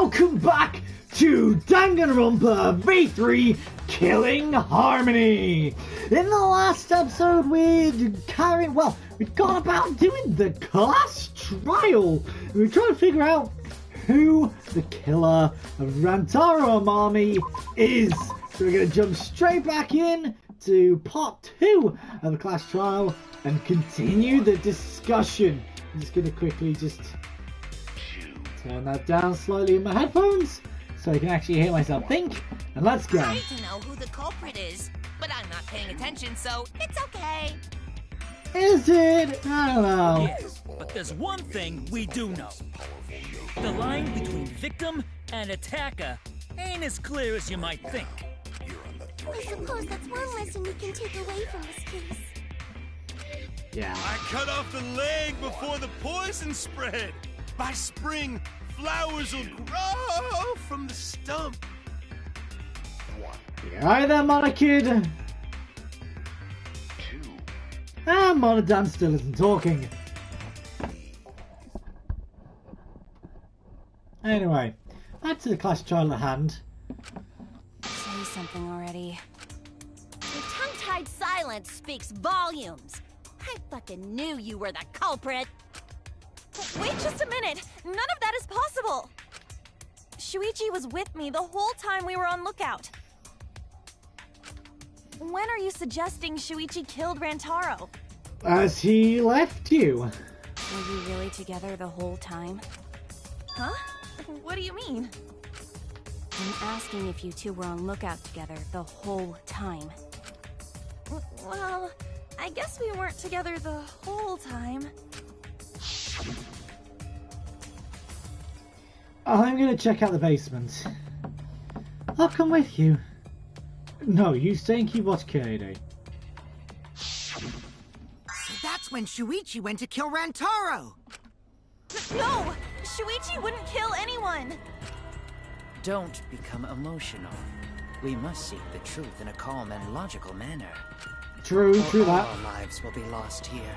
welcome back to Danganronpa V3 Killing Harmony. In the last episode we'd gone about doing the class trial. We were trying to figure out who the killer of Rantaro Amami is. So we're going to jump straight back in to part 2 of the class trial and continue the discussion. I'm just going to quickly just turn that down slightly in my headphones so I can actually hear myself think. And let's go. I need to know who the culprit is, but I'm not paying attention, so it's okay. Is it? I don't know. Yes, but there's one thing we do know. The line between victim and attacker ain't as clear as you might think. I suppose that's one lesson we can take away from this case. Yeah. I cut off the leg before the poison spread. By spring, flowers will grow from the stump. Alright then, Monokid. And Monodan still isn't talking. Anyway, back to the class trial at hand. Say something already. Your tongue-tied silence speaks volumes. I fucking knew you were the culprit. Wait just a minute! None of that is possible! Shuichi was with me the whole time we were on lookout. When are you suggesting Shuichi killed Rantaro? As he left you. Were you really together the whole time? Huh? What do you mean? I'm asking if you two were on lookout together the whole time. Well, I guess we weren't together the whole time. I'm gonna check out the basement. I'll come with you. No, you stay and keep watch Kaede. So that's when Shuichi went to kill Rantaro! No! Shuichi wouldn't kill anyone! Don't become emotional. We must seek the truth in a calm and logical manner. True Or that. our lives will be lost here.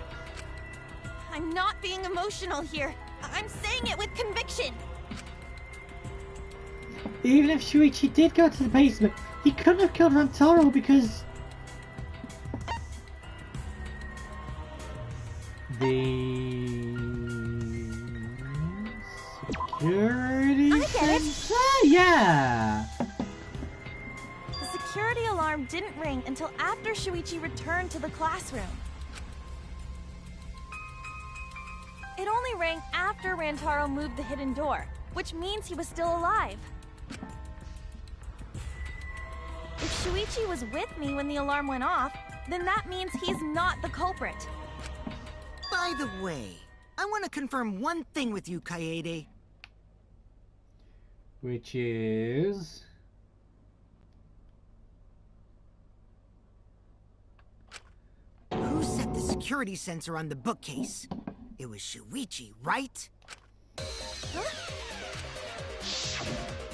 I'm not being emotional here. I'm saying it with conviction. Even if Shuichi did go to the basement, he couldn't have killed Rantaro because the security sensor? Yeah. The security alarm didn't ring until after Shuichi returned to the classroom. It only rang after Rantaro moved the hidden door, which means he was still alive. If Shuichi was with me when the alarm went off, then that means he's not the culprit. By the way, I want to confirm one thing with you, Kaede. Which is... Who set the security sensor on the bookcase? It was Shuichi, right?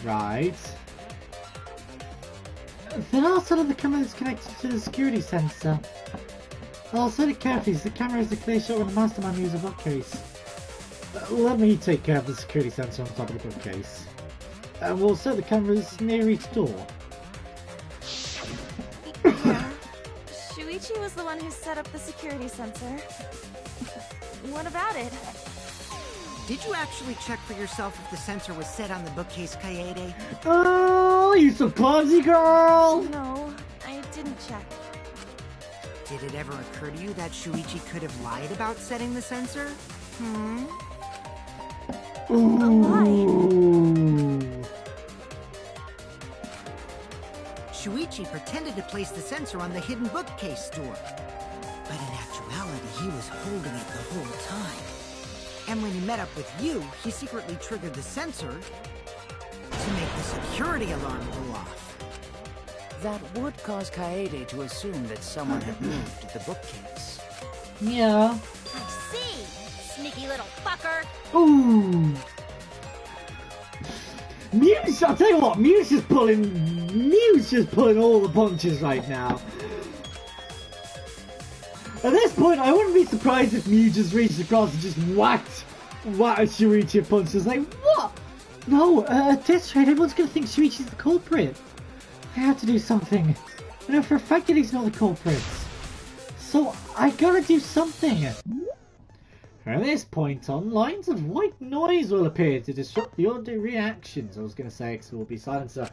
Right. Then also the camera is connected to the security sensor. Also the carefully, the camera is a clear shot when the mastermind uses a bookcase. Let me take care of the security sensor on top of the bookcase. And we'll set the cameras near each door. Yeah. Shuichi was the one who set up the security sensor. What about it? Did you actually check for yourself if the sensor was set on the bookcase, Kaede? Oh, you so clumsy, girl! No, I didn't check. Did it ever occur to you that Shuichi could have lied about setting the sensor? Ooh. Shuichi pretended to place the sensor on the hidden bookcase door. But in actuality, he was holding it the whole time. And when he met up with you, he secretly triggered the sensor to make the security alarm go off. That would cause Kaede to assume that someone had moved the bookcase. Yeah. I see, sneaky little fucker. Ooh. Muse, I'll tell you what, Muse is pulling all the punches right now. At this point, I wouldn't be surprised if Mew just reached across and just whacked Shuichi punches. Like, what? No, at this rate, everyone's gonna think Shuichi's the culprit. I have to do something. I know for a fact that he's not the culprit. So, I gotta do something. From this point on, lines of white noise will appear to disrupt the audio reactions. I was gonna say, because it will be silencer.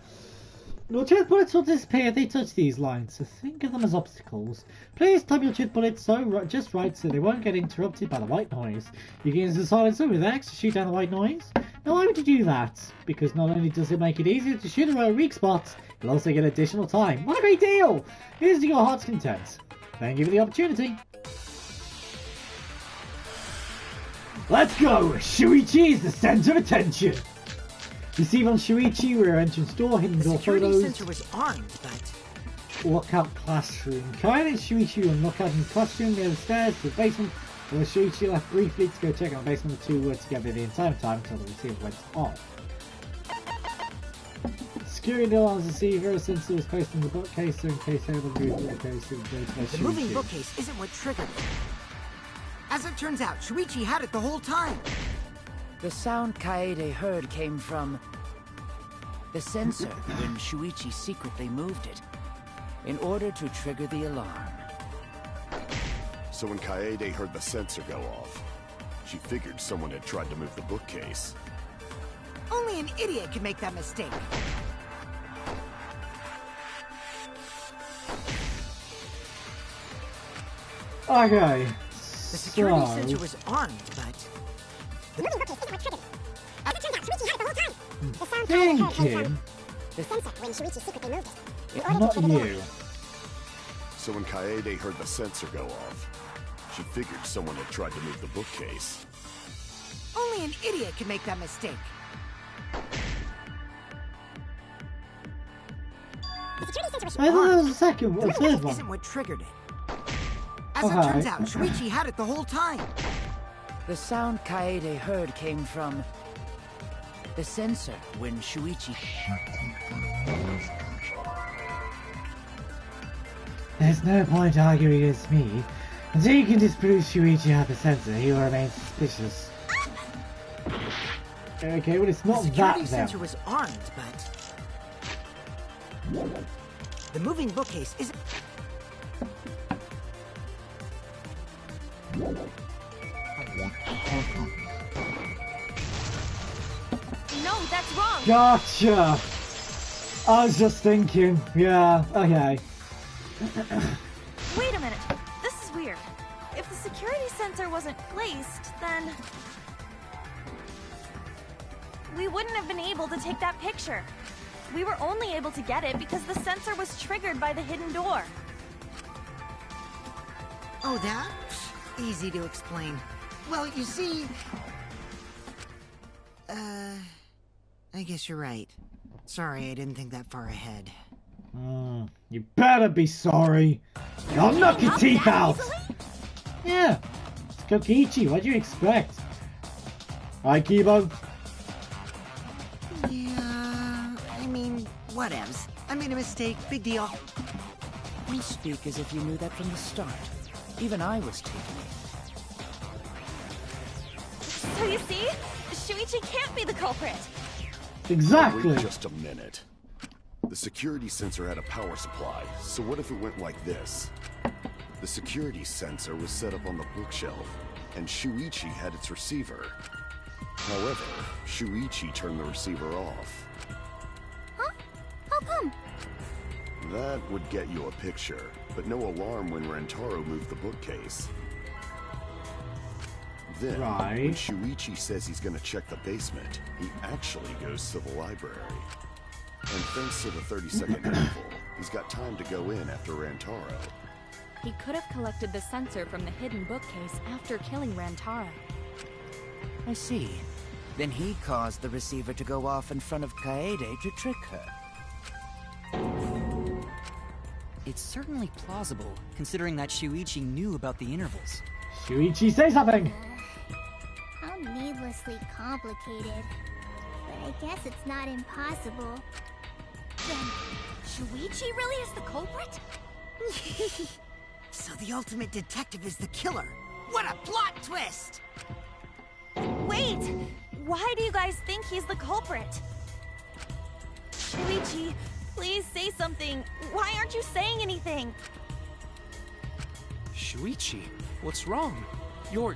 Your truth bullets will disappear if they touch these lines, so think of them as obstacles. Please time your truth bullets just right so they won't get interrupted by the white noise. You can use the silencer with X to shoot down the white noise. Now why would you do that? Because not only does it make it easier to shoot around weak spots, you'll also get additional time. What a great deal! Here's to your heart's content. Thank you for the opportunity. Let's go! Shuichi is the center of attention! Receive on Shuichi, rear entrance door, hidden door photos. The security sensor was armed, but... Lockout classroom. Kaede and Shuichi were in lockout in the classroom near the stairs to the basement, where Shuichi left briefly to go check on the basement. The two were together the entire time until the receiver went off. Security alarms receiver sensor was placed in the bookcase, so in case anyone moved the bookcase, it would go to The moving bookcase isn't what triggered it. As it turns out, Shuichi had it the whole time. The sound Kaede heard came from the sensor when Shuichi secretly moved it, in order to trigger the alarm. So when Kaede heard the sensor go off, she figured someone had tried to move the bookcase. Only an idiot could make that mistake. Okay. The security sensor was armed, but... The moving bookcase isn't what triggered it. As it turns out, Shuichi had it the whole time. The sound Thinking. the sensor when Shuichi secretly moved it. In order Not to trigger the you. So when Kaede heard the sensor go off, she figured someone had tried to move the bookcase. Only an idiot could make that mistake. The security sensor was I thought that was armed. the second one, the The third moving one. Isn't what triggered it. As it Okay. turns out, Shuichi had it the whole time. The sound Kaede heard came from the sensor when Shuichi... There's no point arguing against me. Until you can disprove Shuichi had the sensor, he will remain suspicious. Okay, well it's The not security that sensor then. was armed, but... The moving bookcase isn't... No, that's wrong. Gotcha! I was just thinking, yeah, okay. Wait a minute. This is weird. If the security sensor wasn't placed, then... we wouldn't have been able to take that picture. We were only able to get it because the sensor was triggered by the hidden door. Oh, that? Easy to explain. Well, you see... I guess you're right. Sorry, I didn't think that far ahead. You better be sorry. I'll knock your teeth out! Yeah, it's Kokichi, what do you expect? Right, Kibo? Yeah, I mean, whatevs. I made a mistake, big deal. You speak as if you knew that from the start. Even I was taking it. So you see? Shuichi can't be the culprit. Exactly! Wait just a minute. The security sensor had a power supply, so what if it went like this? The security sensor was set up on the bookshelf, and Shuichi had its receiver. However, Shuichi turned the receiver off. Huh? How come? That would get you a picture, but no alarm when Rantaro moved the bookcase. Then, Right. when Shuichi says he's gonna check the basement, he actually goes to the library. And thanks to the 30-second interval, he's got time to go in after Rantaro. He could have collected the sensor from the hidden bookcase after killing Rantaro. I see. Then he caused the receiver to go off in front of Kaede to trick her. It's certainly plausible, considering that Shuichi knew about the intervals. Shuichi, say something! How needlessly complicated. But I guess it's not impossible. Then, Shuichi really is the culprit? So the ultimate detective is the killer. What a plot twist! Wait! Why do you guys think he's the culprit? Shuichi, please say something. Why aren't you saying anything? Shuichi, what's wrong? You're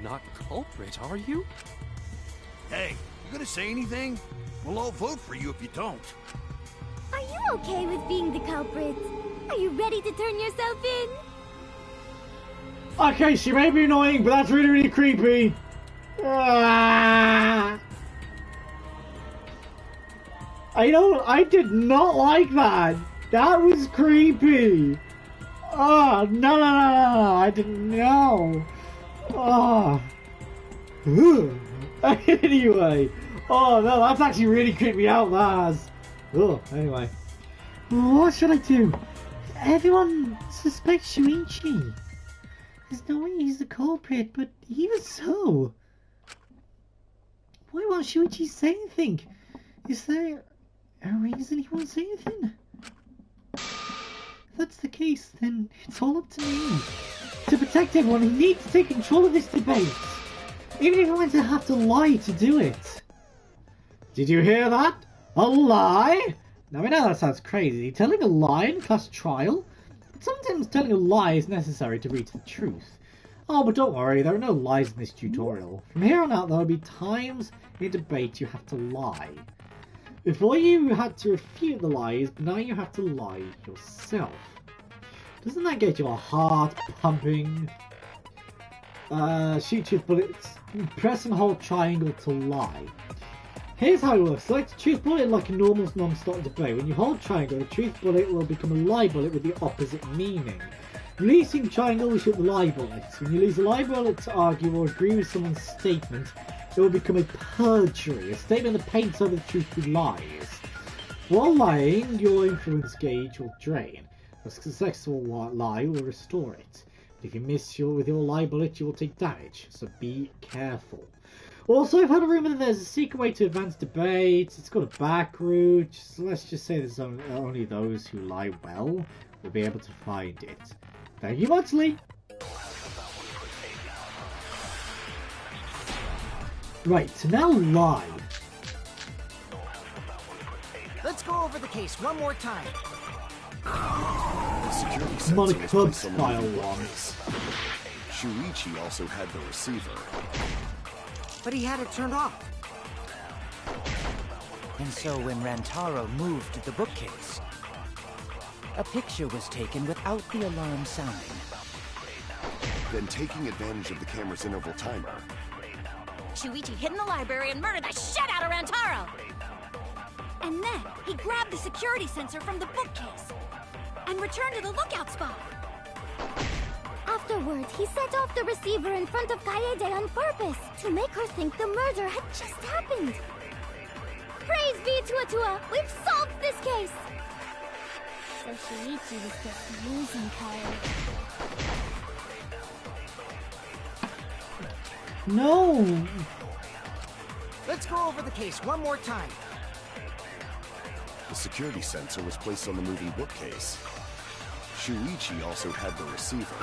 not culprit, are you? Hey, you gonna say anything? We'll all vote for you if you don't. Are you okay with being the culprit? Are you ready to turn yourself in? Okay, she may be annoying, but that's really, really creepy. Ah. I did not like that. That was creepy. Oh, no, I didn't know. Oh. Anyway. Oh, no, that's actually really creeped me out, Lars. Oh, anyway. What should I do? Everyone suspects Shuichi. There's no way he's the culprit, but even so. Why won't Shuichi say anything? Is there a reason he won't say anything? If that's the case, then it's all up to me. To protect everyone, he needs to take control of this debate. Even if he went to have to lie to do it. Did you hear that? A lie? Now I know that sounds crazy. Telling a lie in class trial? But sometimes telling a lie is necessary to reach the truth. Oh, but don't worry, there are no lies in this tutorial. From here on out, there will be times in debate you have to lie. Before you had to refute the lies, but now you have to lie yourself. Doesn't that get your heart pumping? Shoot truth bullets. Press and hold triangle to lie. Here's how it works. Select a truth bullet like a normal non-stop debate. When you hold triangle, the truth bullet will become a lie bullet with the opposite meaning. Releasing triangle will shoot the lie bullet. When you use a lie bullet to argue or agree with someone's statement, it will become a perjury, a statement that paints over the truth with lies. While lying, your influence gauge will drain. A successful lie will restore it. If you miss with your lie bullet, you will take damage, so be careful. Also, I've heard a rumor that there's a secret way to advance debates. It's got a back route. So let's just say there's only those who lie well will be able to find it. Thank you much, Lee. Right, so now lie. Let's go over the case one more time. The security sensor Not a was club placed on the style moving one. bookcase. Shuichi also had the receiver. But he had it turned off. And so when Rantaro moved the bookcase, a picture was taken without the alarm sounding. Then taking advantage of the camera's interval timer, Shuichi hid in the library and murdered the shit out of Rantaro! And then he grabbed the security sensor from the bookcase and returned to the lookout spot. Afterwards, he set off the receiver in front of Kaede on purpose to make her think the murder had just happened. Praise be Tua! We've solved this case! So Shuichi was just using Kaede. No! Let's go over the case one more time. the security sensor was placed on the moving bookcase. Shuichi also had the receiver.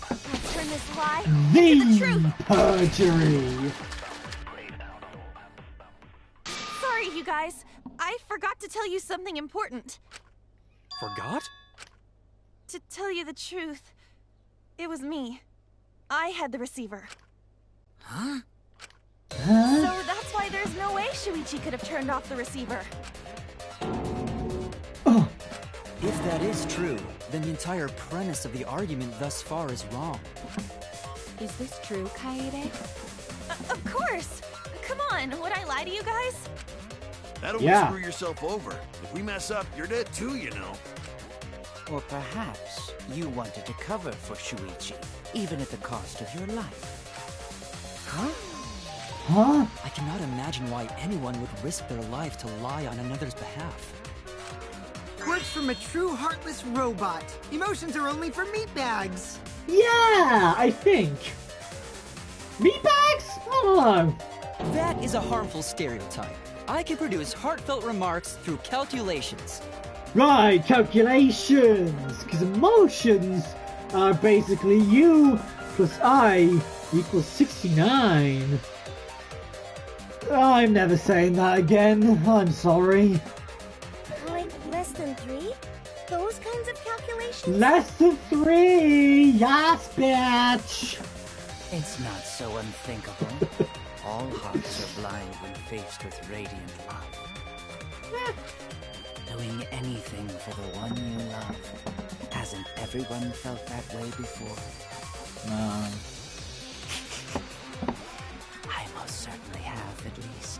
Let's turn this lie The into the truth. perjury! Sorry, you guys. I forgot to tell you something important. Forgot? To tell you the truth, it was me. I had the receiver. Huh? So that's why there's no way Shuichi could have turned off the receiver. Oh. If that is true, then the entire premise of the argument thus far is wrong. Is this true, Kaede? Of course! Come on, would I lie to you guys? That'll screw yourself over. If we mess up, you're dead too, you know. Or perhaps you wanted to cover for Shuichi, even at the cost of your life. Huh? Huh? I cannot imagine why anyone would risk their life to lie on another's behalf. Words from a true heartless robot. Emotions are only for meatbags. Yeah, I think. Meatbags? I don't know. That is a harmful stereotype. I can produce heartfelt remarks through calculations. Right, calculations. Because emotions are basically you plus I equals 69. I'm never saying that again. I'm sorry. Like less than 3? Those kinds of calculations? Less than 3! Yes, bitch! It's not so unthinkable. All hearts are blind when faced with radiant love. Doing anything for the one you love. Hasn't everyone felt that way before? No. I most certainly have, at least.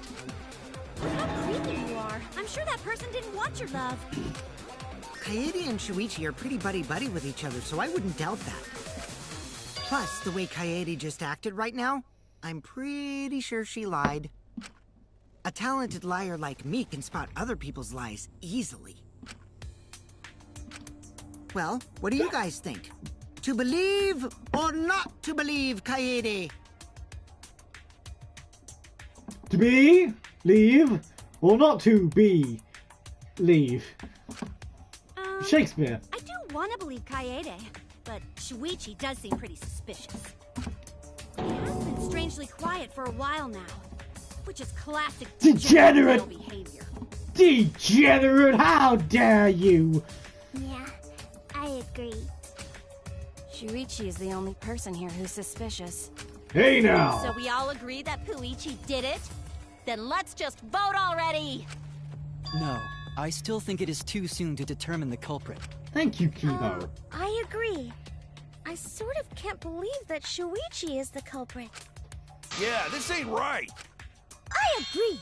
How creepy you are. I'm sure that person didn't want your love. Kaede and Shuichi are pretty buddy-buddy with each other, so I wouldn't doubt that. Plus, the way Kaede just acted right now, I'm pretty sure she lied. A talented liar like me can spot other people's lies easily. Well, what do you guys think? To believe or not to believe, Kaede? To be, leave, or not to be, leave. Shakespeare. I do want to believe Kaede, but Shuichi does seem pretty suspicious. He has been strangely quiet for a while now, which is classic Degenerate behavior. Degenerate, how dare you! Yeah, I agree. Shuichi is the only person here who's suspicious. Hey now! So we all agree that Puichi did it? Then let's just vote already! No, I still think it is too soon to determine the culprit. Thank you, Kibo. I agree. I sort of can't believe that Shuichi is the culprit. Yeah, this ain't right. I agree.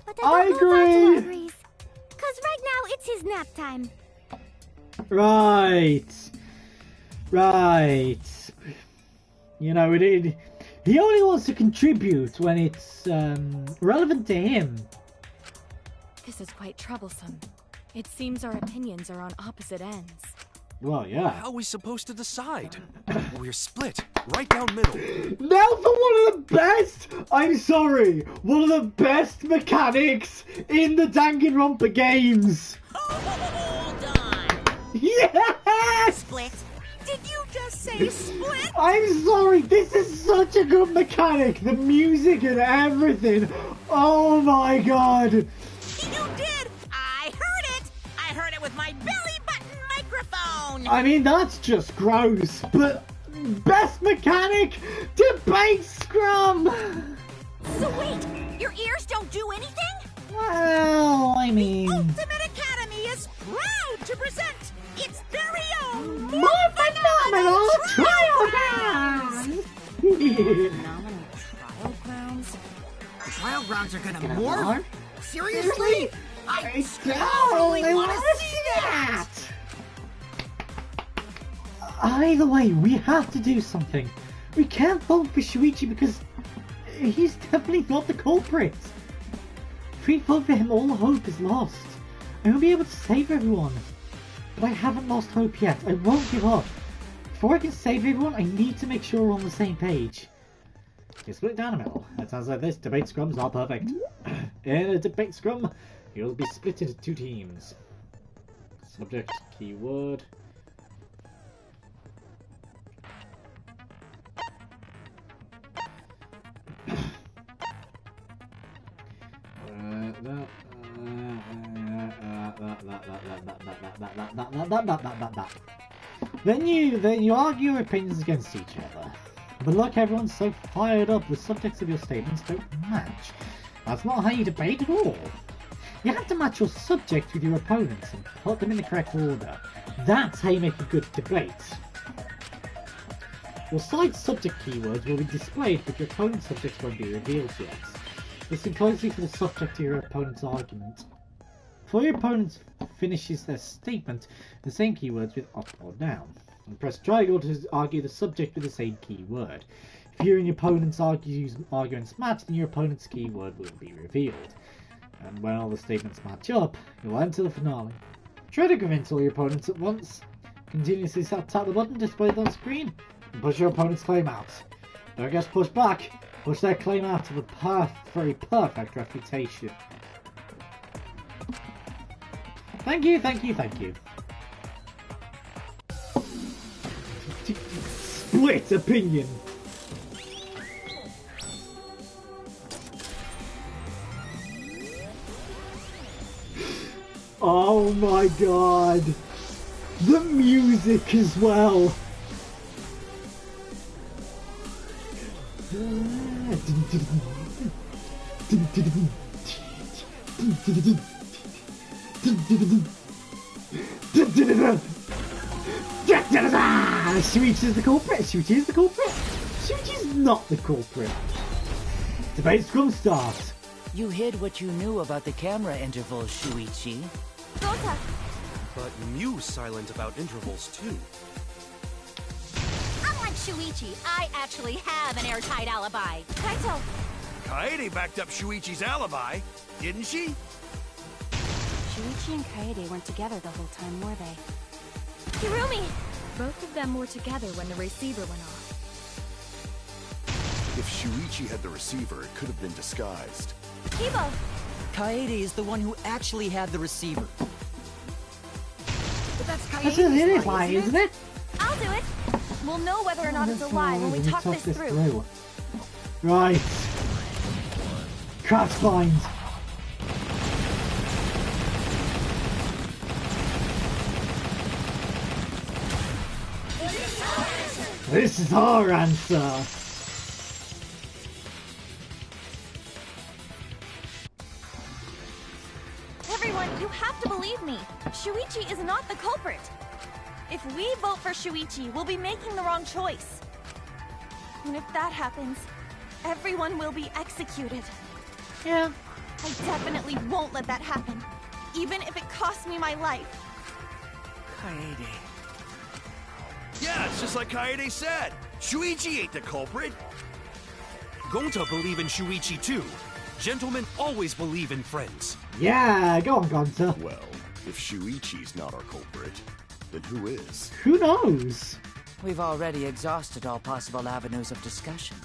But I I don't know if agree. Angela agrees. Cause right now it's his nap time. Right. Right. You know, he only wants to contribute when it's relevant to him. This is quite troublesome. It seems our opinions are on opposite ends. Well, yeah. How are we supposed to decide? We're split, right down middle. Now for one of the best, I'm sorry, one of the best mechanics in the Danganronpa games. Hold on! Yes! Split? Did you just say split? I'm sorry, this is such a good mechanic. The music and everything. Oh my god. You did! I heard it! I heard it with my belly button microphone! I mean, that's just gross, but best mechanic, debate scrum! So wait, your ears don't do anything? Well, I mean... Ultimate Academy is proud to present its very own more phenomenal trial grounds! Phenomenal trial grounds? The trial grounds are gonna morph? Seriously? Seriously? I totally want to see that! Either way, we have to do something. We can't vote for Shuichi because he's definitely not the culprit. If we vote for him, all hope is lost. I won't be able to save everyone. But I haven't lost hope yet. I won't give up. Before I can save everyone, I need to make sure we're on the same page. You split down the middle. It sounds like this. Debate scrums are perfect. In a debate scrum, you'll be split into 2 teams. Subject, keyword. Then you argue your opinions against each other. But look, everyone's so fired up, the subjects of your statements don't match. That's not how you debate at all. You have to match your subject with your opponents and put them in the correct order. That's how you make a good debate. Your side subject keywords will be displayed, but your opponent's subjects won't be revealed yet. Listen closely for the subject of your opponent's argument. Before your opponent finishes their statement, the same keywords with up or down. And press triangle to argue the subject with the same keyword. If you and your opponent's arguments match, then your opponent's keyword will be revealed. And when all the statements match up, you'll enter the finale. Try to convince all your opponents at once. Continuously tap the button displayed on screen and push your opponent's claim out. Don't get pushed back. Push their claim out to the very perfect reputation. Thank you. split opinion. Oh my god. The music as well. Shuichi's the culprit. Shuichi's the culprit. Shuichi's not the culprit. Debate's gonna start. You hid what you knew about the camera intervals, Shuichi. Gota. But Mew's silent about intervals, too. Unlike Shuichi, I actually have an airtight alibi. Kaito. Kaede backed up Shuichi's alibi, didn't she? Shuichi and Kaede weren't together the whole time, were they? Kirumi. Both of them were together when the receiver went off. If Shuichi had the receiver, it could have been disguised. Kibo. Kaede is the one who actually had the receiver. But that's That's an Kaede's lie, isn't it? I'll do it. We'll know whether or not it's a lie when we talk this through. Right. Craft find. This is our answer. Everyone, you have to believe me. Shuichi is not the culprit. If we vote for Shuichi, we'll be making the wrong choice. And if that happens, everyone will be executed. Yeah. I definitely won't let that happen, even if it costs me my life. Kaede. Yeah, it's just like Kaede said. Shuichi ain't the culprit. Gonta believe in Shuichi, too. Gentlemen always believe in friends. Yeah, go on, Gonta. Well, if Shuichi's not our culprit, then who is? Who knows? We've already exhausted all possible avenues of discussion.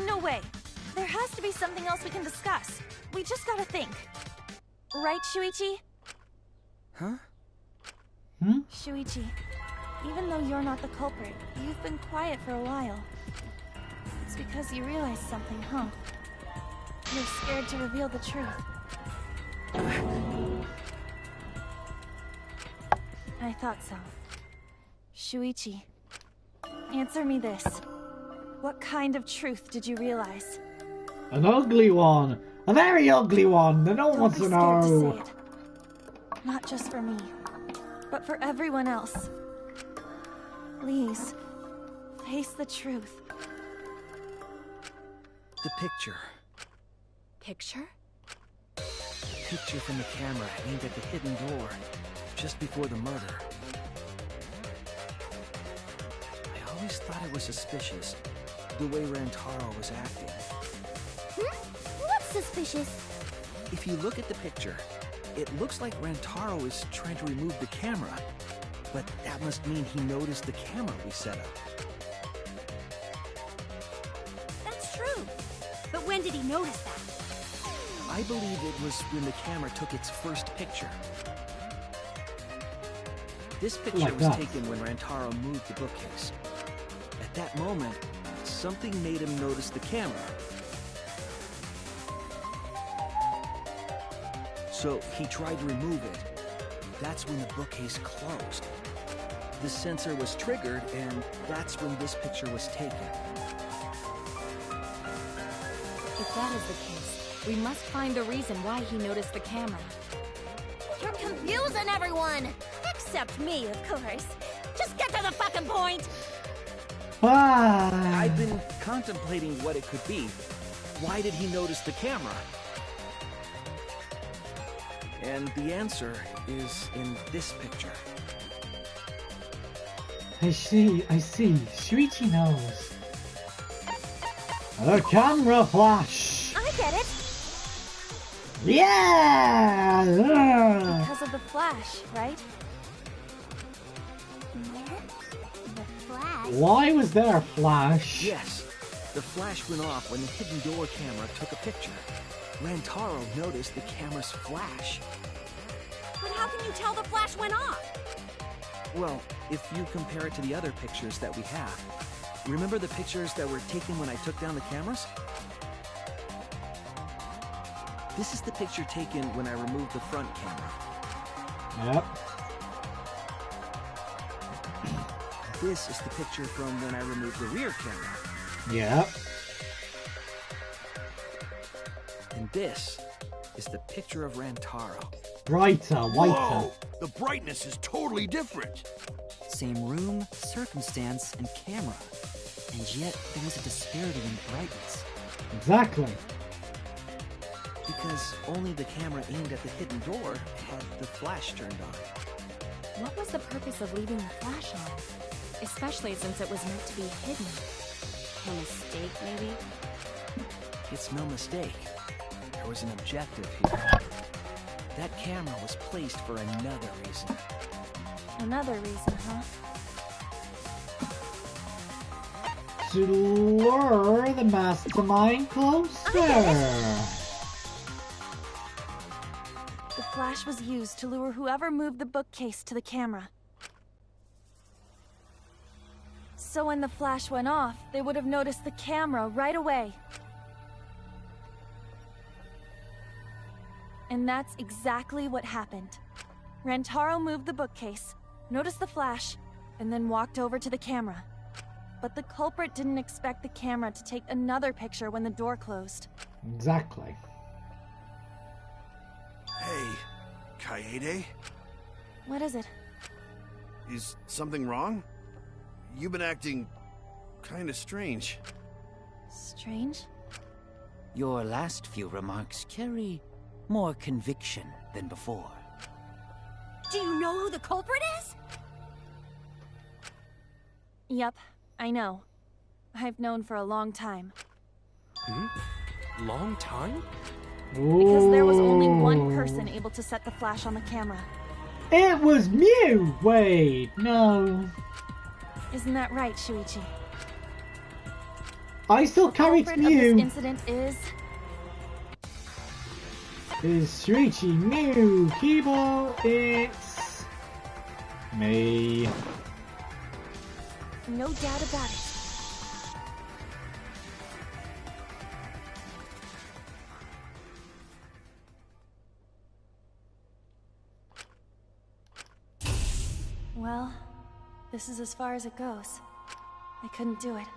No way. There has to be something else we can discuss. We just gotta think. Right, Shuichi? Huh? Shuichi, even though you're not the culprit, you've been quiet for a while. It's because you realized something, huh? You're scared to reveal the truth. I thought so. Shuichi, answer me this. What kind of truth did you realize? An ugly one. A very ugly one that no one wants to Don't be scared know. to say it. Not just for me, but for everyone else. Please, face the truth. The picture. Picture? Picture from the camera aimed at the hidden door, just before the murder. I always thought it was suspicious, the way Rantaro was acting. What's suspicious? If you look at the picture, it looks like Rantaro is trying to remove the camera, but that must mean he noticed the camera we set up. That's true. But when did he notice that? I believe it was when the camera took its first picture. This picture Like was that. taken when Rantaro moved the bookcase. At that moment, something made him notice the camera. So he tried to remove it. That's when the bookcase closed. The sensor was triggered, and that's when this picture was taken. If that is the case, we must find the reason why he noticed the camera. You're confusing everyone! Except me, of course. Just get to the fucking point! Ah. I've been contemplating what it could be. Why did he notice the camera? And the answer is in this picture. I see. Shuichi knows. A camera flash. I get it! Yeah! Because of the flash, right? The flash. Why was there a flash? Yes, the flash went off when the hidden door camera took a picture. Rantaro noticed the camera's flash. But how can you tell the flash went off? Well, if you compare it to the other pictures that we have. Remember the pictures that were taken when I took down the cameras? This is the picture taken when I removed the front camera. Yep. This is the picture from when I removed the rear camera. Yep. And this is the picture of Rantaro. Brighter, whiter. Whoa! The brightness is totally different. Same room, circumstance, and camera. And yet, there was a disparity in brightness. Exactly. Because only the camera aimed at the hidden door had the flash turned on. What was the purpose of leaving the flash on? Especially since it was meant to be hidden. A mistake, maybe? It's no mistake. There was an objective here. That camera was placed for another reason. Another reason, huh? To lure the mastermind closer. The flash was used to lure whoever moved the bookcase to the camera. So when the flash went off, they would have noticed the camera right away. And that's exactly what happened. Rantaro moved the bookcase, noticed the flash, and then walked over to the camera. But the culprit didn't expect the camera to take another picture when the door closed. Exactly. Hey, Kaede? What is it? Is something wrong? You've been acting kinda strange. Strange? Your last few remarks carry more conviction than before. Do you know who the culprit is? Yep, I know. I've known for a long time. Long time? Because there was only one person able to set the flash on the camera. It was Mew! Wait, no. Isn't that right, Shuichi? I still carried culprit of Mew. this incident is Shuichi, Mew, Kibo, it's me. no doubt about it. Well, this is as far as it goes. I couldn't do it.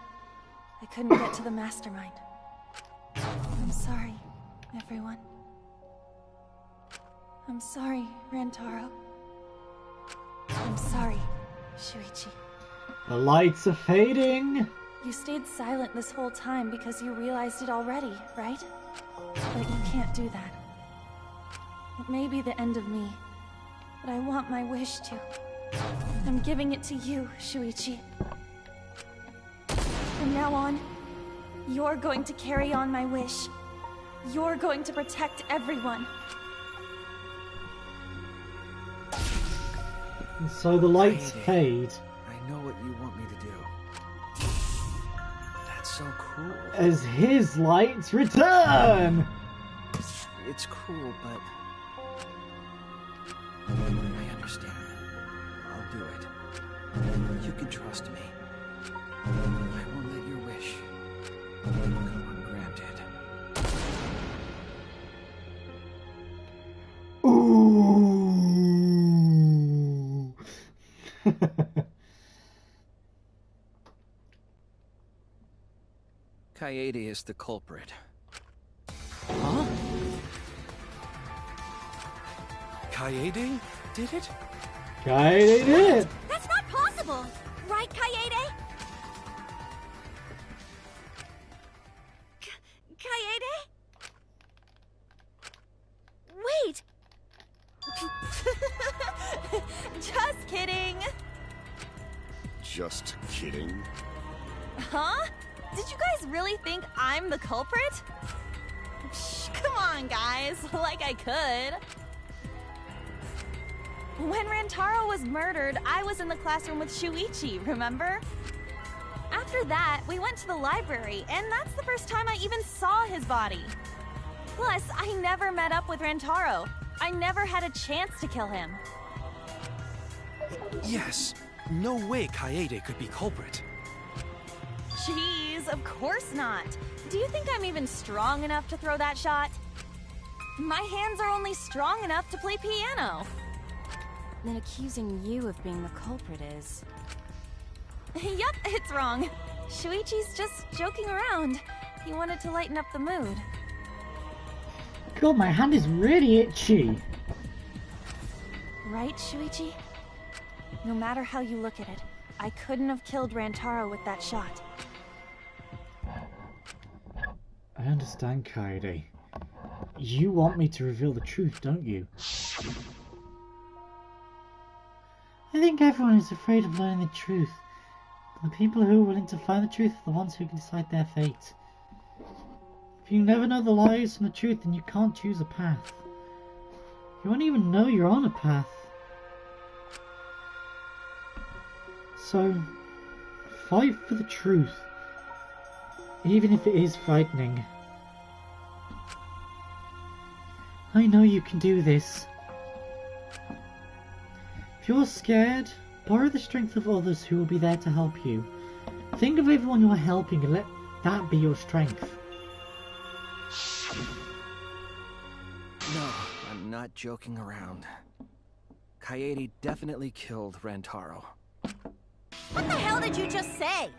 I couldn't get to the mastermind. I'm sorry, everyone. I'm sorry, Rantaro. I'm sorry, Shuichi. The lights are fading. You stayed silent this whole time because you realized it already, right? But you can't do that. It may be the end of me, but I want my wish to. I'm giving it to you, Shuichi. From now on, you're going to carry on my wish. You're going to protect everyone. And so the lights fade. I know what you want me to do. That's so cool. As his lights return! It's cool, but I understand. I'll do it. You can trust me. I won't let your wish go ungranted. Ooh. Kaede is the culprit. Huh? Kaede did it? Kaede did it! That's not possible! Right, Kaede? Kaede? Wait! Just kidding! Just kidding. Huh? Did you guys really think I'm the culprit? Psh, come on, guys. Like I could. When Rantaro was murdered, I was in the classroom with Shuichi, remember? After that, we went to the library, and that's the first time I even saw his body. Plus, I never met up with Rantaro. I never had a chance to kill him. Yes. No way Kaede could be culprit. Jeez, of course not. Do you think I'm even strong enough to throw that shot? My hands are only strong enough to play piano. Then accusing you of being the culprit is... Yup, it's wrong. Shuichi's just joking around. He wanted to lighten up the mood. God, my hand is really itchy. Right, Shuichi? No matter how you look at it, I couldn't have killed Rantaro with that shot. I understand, Kaede. You want me to reveal the truth, don't you? I think everyone is afraid of learning the truth. The people who are willing to find the truth are the ones who can decide their fate. If you never know the lies from the truth, then you can't choose a path. You won't even know you're on a path. So, fight for the truth, even if it is frightening. I know you can do this. If you're scared, borrow the strength of others who will be there to help you. Think of everyone you are helping and let that be your strength. No, I'm not joking around. Kaede definitely killed Rantaro. What the hell did you just say?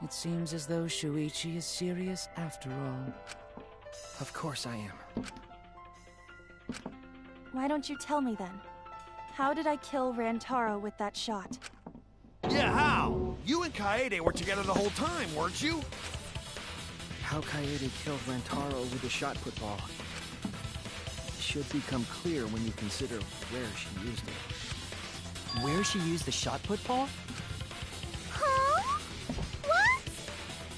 It seems as though Shuichi is serious after all. Of course I am. Why don't you tell me then? How did I kill Rantaro with that shot? Yeah, how? You and Kaede were together the whole time, weren't you? How Kaede killed Rantaro with the shot put ball should become clear when you consider where she used it. Where she used the shot put ball? Huh? What?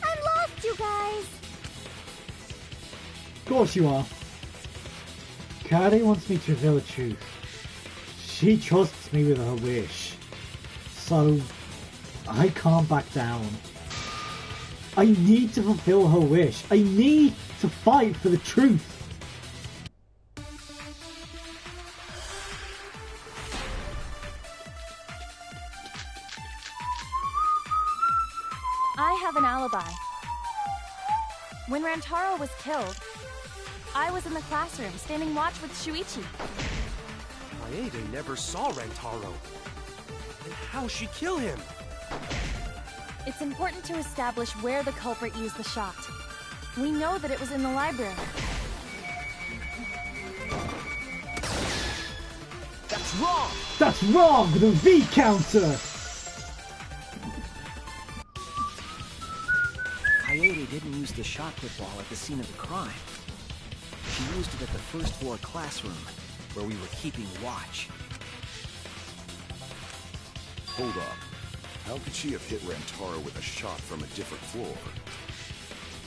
I'm lost, you guys. Of course you are. Kaede wants me to reveal the truth. She trusts me with her wish. So, I can't back down. I need to fulfill her wish. I need to fight for the truth. I have an alibi. When Rantaro was killed, I was in the classroom standing watch with Shuichi. Kaede never saw Rantaro. And how'd she kill him? It's important to establish where the culprit used the shot. We know that it was in the library. That's wrong! That's wrong! The V counter! Kaede didn't use the shot put ball at the scene of the crime. She used it at the first floor classroom, where we were keeping watch. Hold up. How could she have hit Rantaro with a shot from a different floor?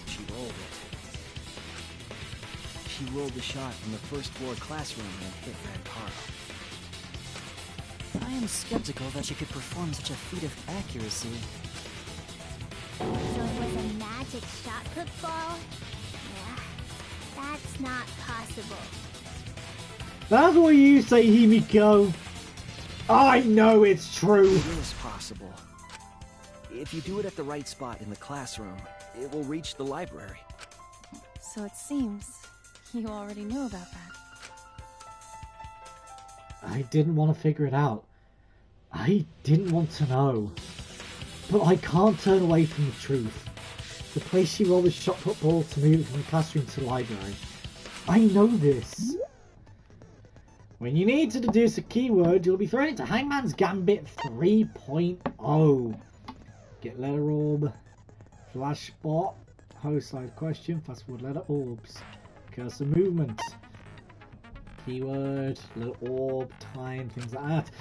She rolled it. She rolled the shot from the first floor classroom and hit Rantaro. I am skeptical that she could perform such a feat of accuracy. So it was a magic shot put ball? Yeah, that's not possible. That's what you say, Himiko. I know it's true. It is possible. If you do it at the right spot in the classroom, it will reach the library. So it seems you already knew about that. I didn't want to figure it out. I didn't want to know. But I can't turn away from the truth. The place she rolled the shot put ball to move from the classroom to the library. I know this. When you need to deduce a keyword, you'll be thrown into Hangman's Gambit 3.0. Get letter orb, flash spot, host side question, fast forward letter orbs, cursor movement, keyword, little orb, time, things like that.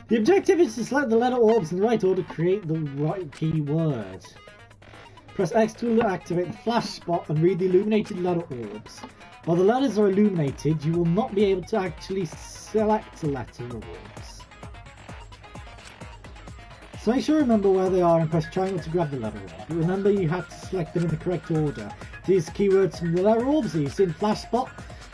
The objective is to select the letter orbs in the right order to create the right keyword. Press X to activate the flash spot and read the illuminated letter orbs. While the letters are illuminated, you will not be able to actually select the letter orbs. So make sure you remember where they are and press triangle to grab the letter orb. But remember you have to select them in the correct order. These keywords from the letter orbs are used in Flash Spot.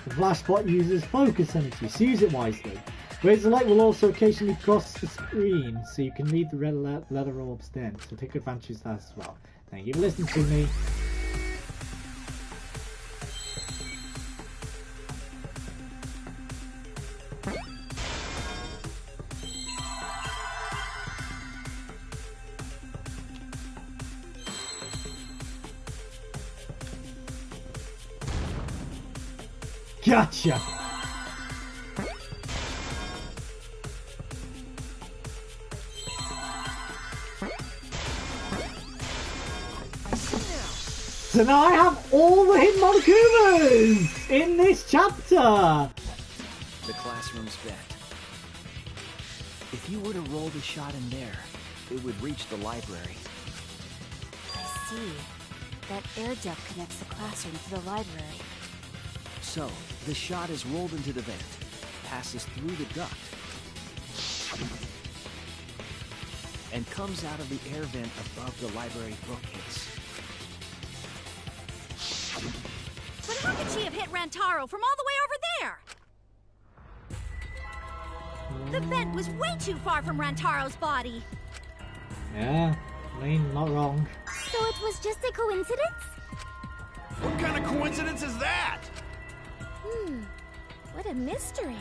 The Flash Spot uses focus energy, so use it wisely. Rays of light will also occasionally cross the screen, so you can read the red leather orbs then, so take advantage of that as well. Thank you for listening to me. Gotcha! So now I have all the hidden Monokumas in this chapter! The classroom's vent. If you were to roll the shot in there, it would reach the library. I see. That air duct connects the classroom to the library. So, the shot is rolled into the vent, passes through the duct, and comes out of the air vent above the library bookcase. But how could she have hit Rantaro from all the way over there? The vent was way too far from Rantaro's body. Yeah, I mean, not wrong. So it was just a coincidence? What kind of coincidence is that? What a mystery.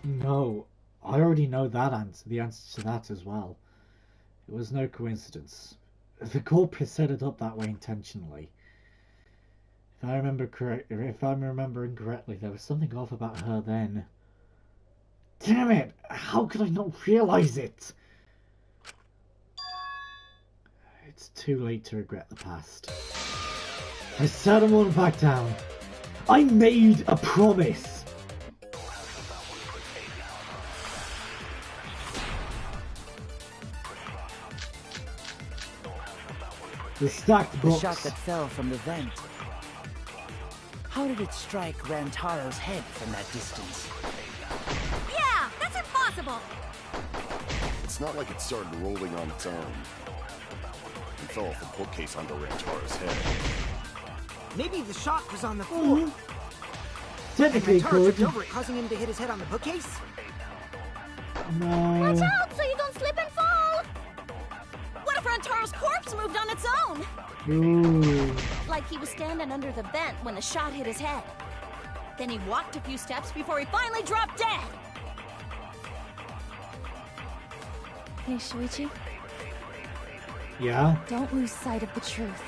No, I already know that answer, the answer to that as well. It was no coincidence. The culprit set it up that way intentionally. If I'm remembering correctly, there was something off about her then. Damn it! How could I not realize it? It's too late to regret the past. I said I won't back down. I made a promise. The stacked books. The shot that fell from the vent. How did it strike Rantaro's head from that distance? Yeah, that's impossible. It's not like it started rolling on its own. It fell off the bookcase onto Rantaro's head. Maybe the shot was on the floor. Technically, and Rantaro tripped could. over it, causing him to hit his head on the bookcase. No. Watch out so you don't slip and fall. What if Rantaro's corpse moved on its own? Ooh. Like he was standing under the vent when the shot hit his head. Then he walked a few steps before he finally dropped dead. Hey, Shuichi, Yeah? don't lose sight of the truth.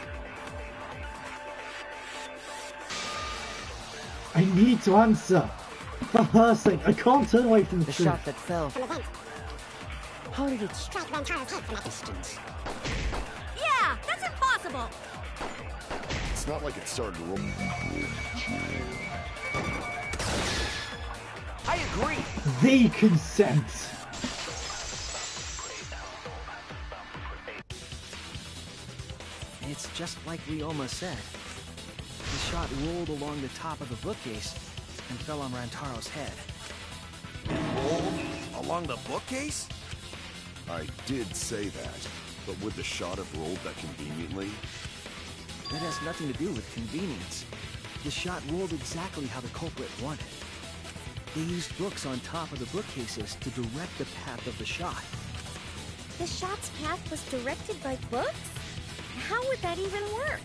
I need to answer. For her sake, I can't turn away from the truth. Shot that fell from the vent. How did it strike Rantaro's head from that distance? Yeah, that's impossible. It's not like it started rolling. I agree. They consent. It's just like Ryoma said. The shot rolled along the top of the bookcase and fell on Rantaro's head. Rolled along the bookcase? I did say that, but would the shot have rolled that conveniently? That has nothing to do with convenience. The shot rolled exactly how the culprit wanted. They used books on top of the bookcases to direct the path of the shot. The shot's path was directed by books? How would that even work?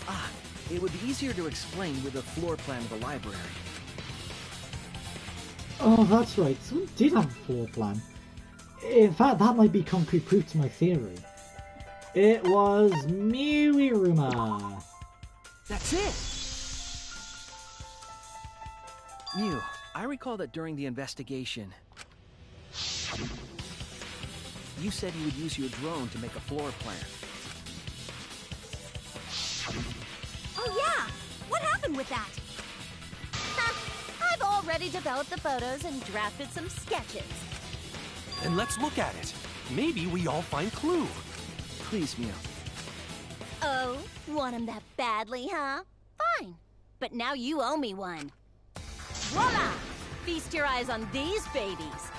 Ah, it would be easier to explain with a floor plan of the library. Oh, that's right. Someone did have a floor plan. In fact, that might be concrete proof to my theory. It was Miwiruma. That's it! Mew, I recall that during the investigation, you said you would use your drone to make a floor plan. Oh yeah! What happened with that? I've already developed the photos and drafted some sketches. Then let's look at it. Maybe we all find clue. Please, Mew. Oh, want him that badly, huh? Fine. But now you owe me one. Voila! Feast your eyes on these babies.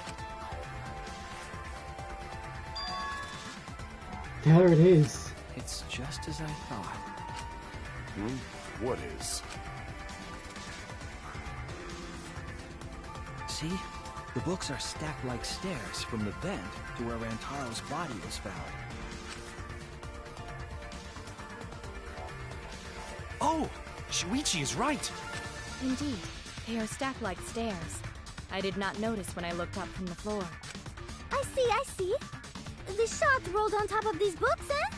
There it is. It's just as I thought. What is? See? The books are stacked like stairs from the vent to where Rantaro's body was found. Oh! Shuichi is right! Indeed, they are stacked like stairs. I did not notice when I looked up from the floor. I see. The shot rolled on top of these books, eh?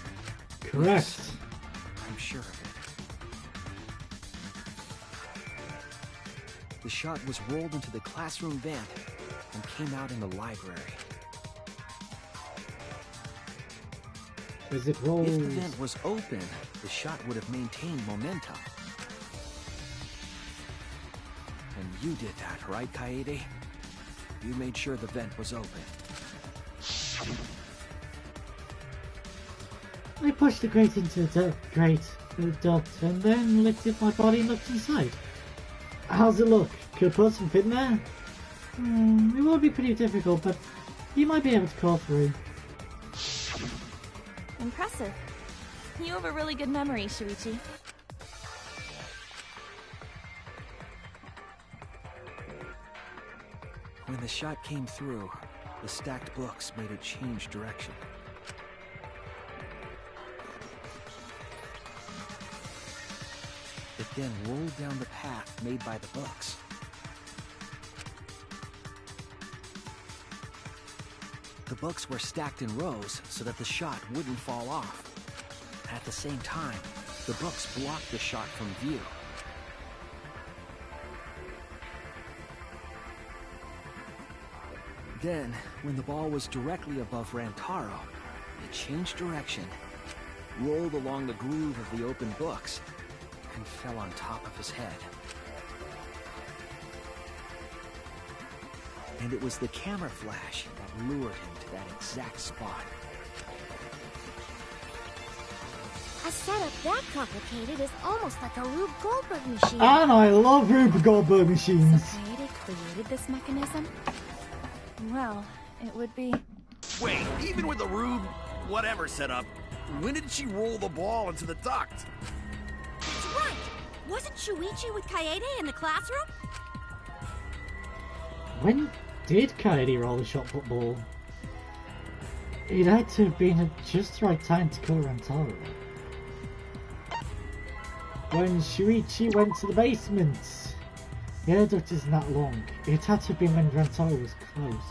Correct. I'm sure of it. The shot was rolled into the classroom vent and came out in the library. As it rolls... If the vent was open, the shot would have maintained momentum. And you did that, right, Kaede? You made sure the vent was open. I pushed the grate into the dot, and then lifted my body and looked inside. How's it look? Could a person fit in there? It would be pretty difficult, but you might be able to crawl through. Impressive. You have a really good memory, Shuichi. When the shot came through, the stacked books made it change direction. It then rolled down the path made by the books. The books were stacked in rows so that the shot wouldn't fall off. At the same time, the books blocked the shot from view. Then, when the ball was directly above Rantaro, it changed direction, rolled along the groove of the open books, and fell on top of his head. And it was the camera flash that lured him to that exact spot. A setup that complicated is almost like a Rube Goldberg machine. And I love Rube Goldberg machines. So Kaede created this mechanism? Well, it would be... Wait, even with the Rube whatever setup, when did she roll the ball into the duct? That's right! Wasn't Shuichi with Kaede in the classroom? When did Kaede roll the shot put ball? It had to have been at just the right time to kill Rantaro. When Shuichi went to the basement. The air duct isn't that long. It had to have been when Rantaro was close.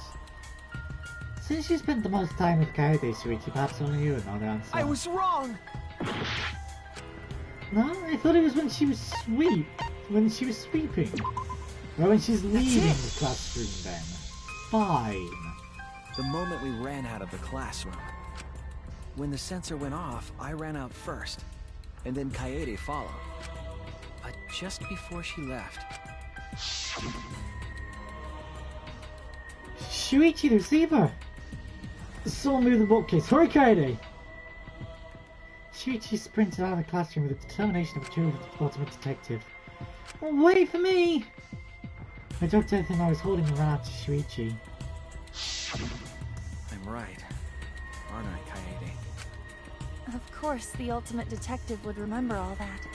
Since you spent the most time with Kaede, Shuichi, perhaps only you would know the answer. I was wrong! No, I thought it was when she was sweeping. Or when she's leaving the classroom then. Fine. The moment we ran out of the classroom. When the sensor went off, I ran out first, and then Kaede followed. But just before she left... Shuichi, the receiver! Someone move the bookcase. Hurry, Kaede! Shuichi sprinted out of the classroom with the determination of a true ultimate detective. Wait for me! I dropped everything I was holding and ran out to Shuichi. I'm right, aren't I, Kaede? Of course, the ultimate detective would remember all that.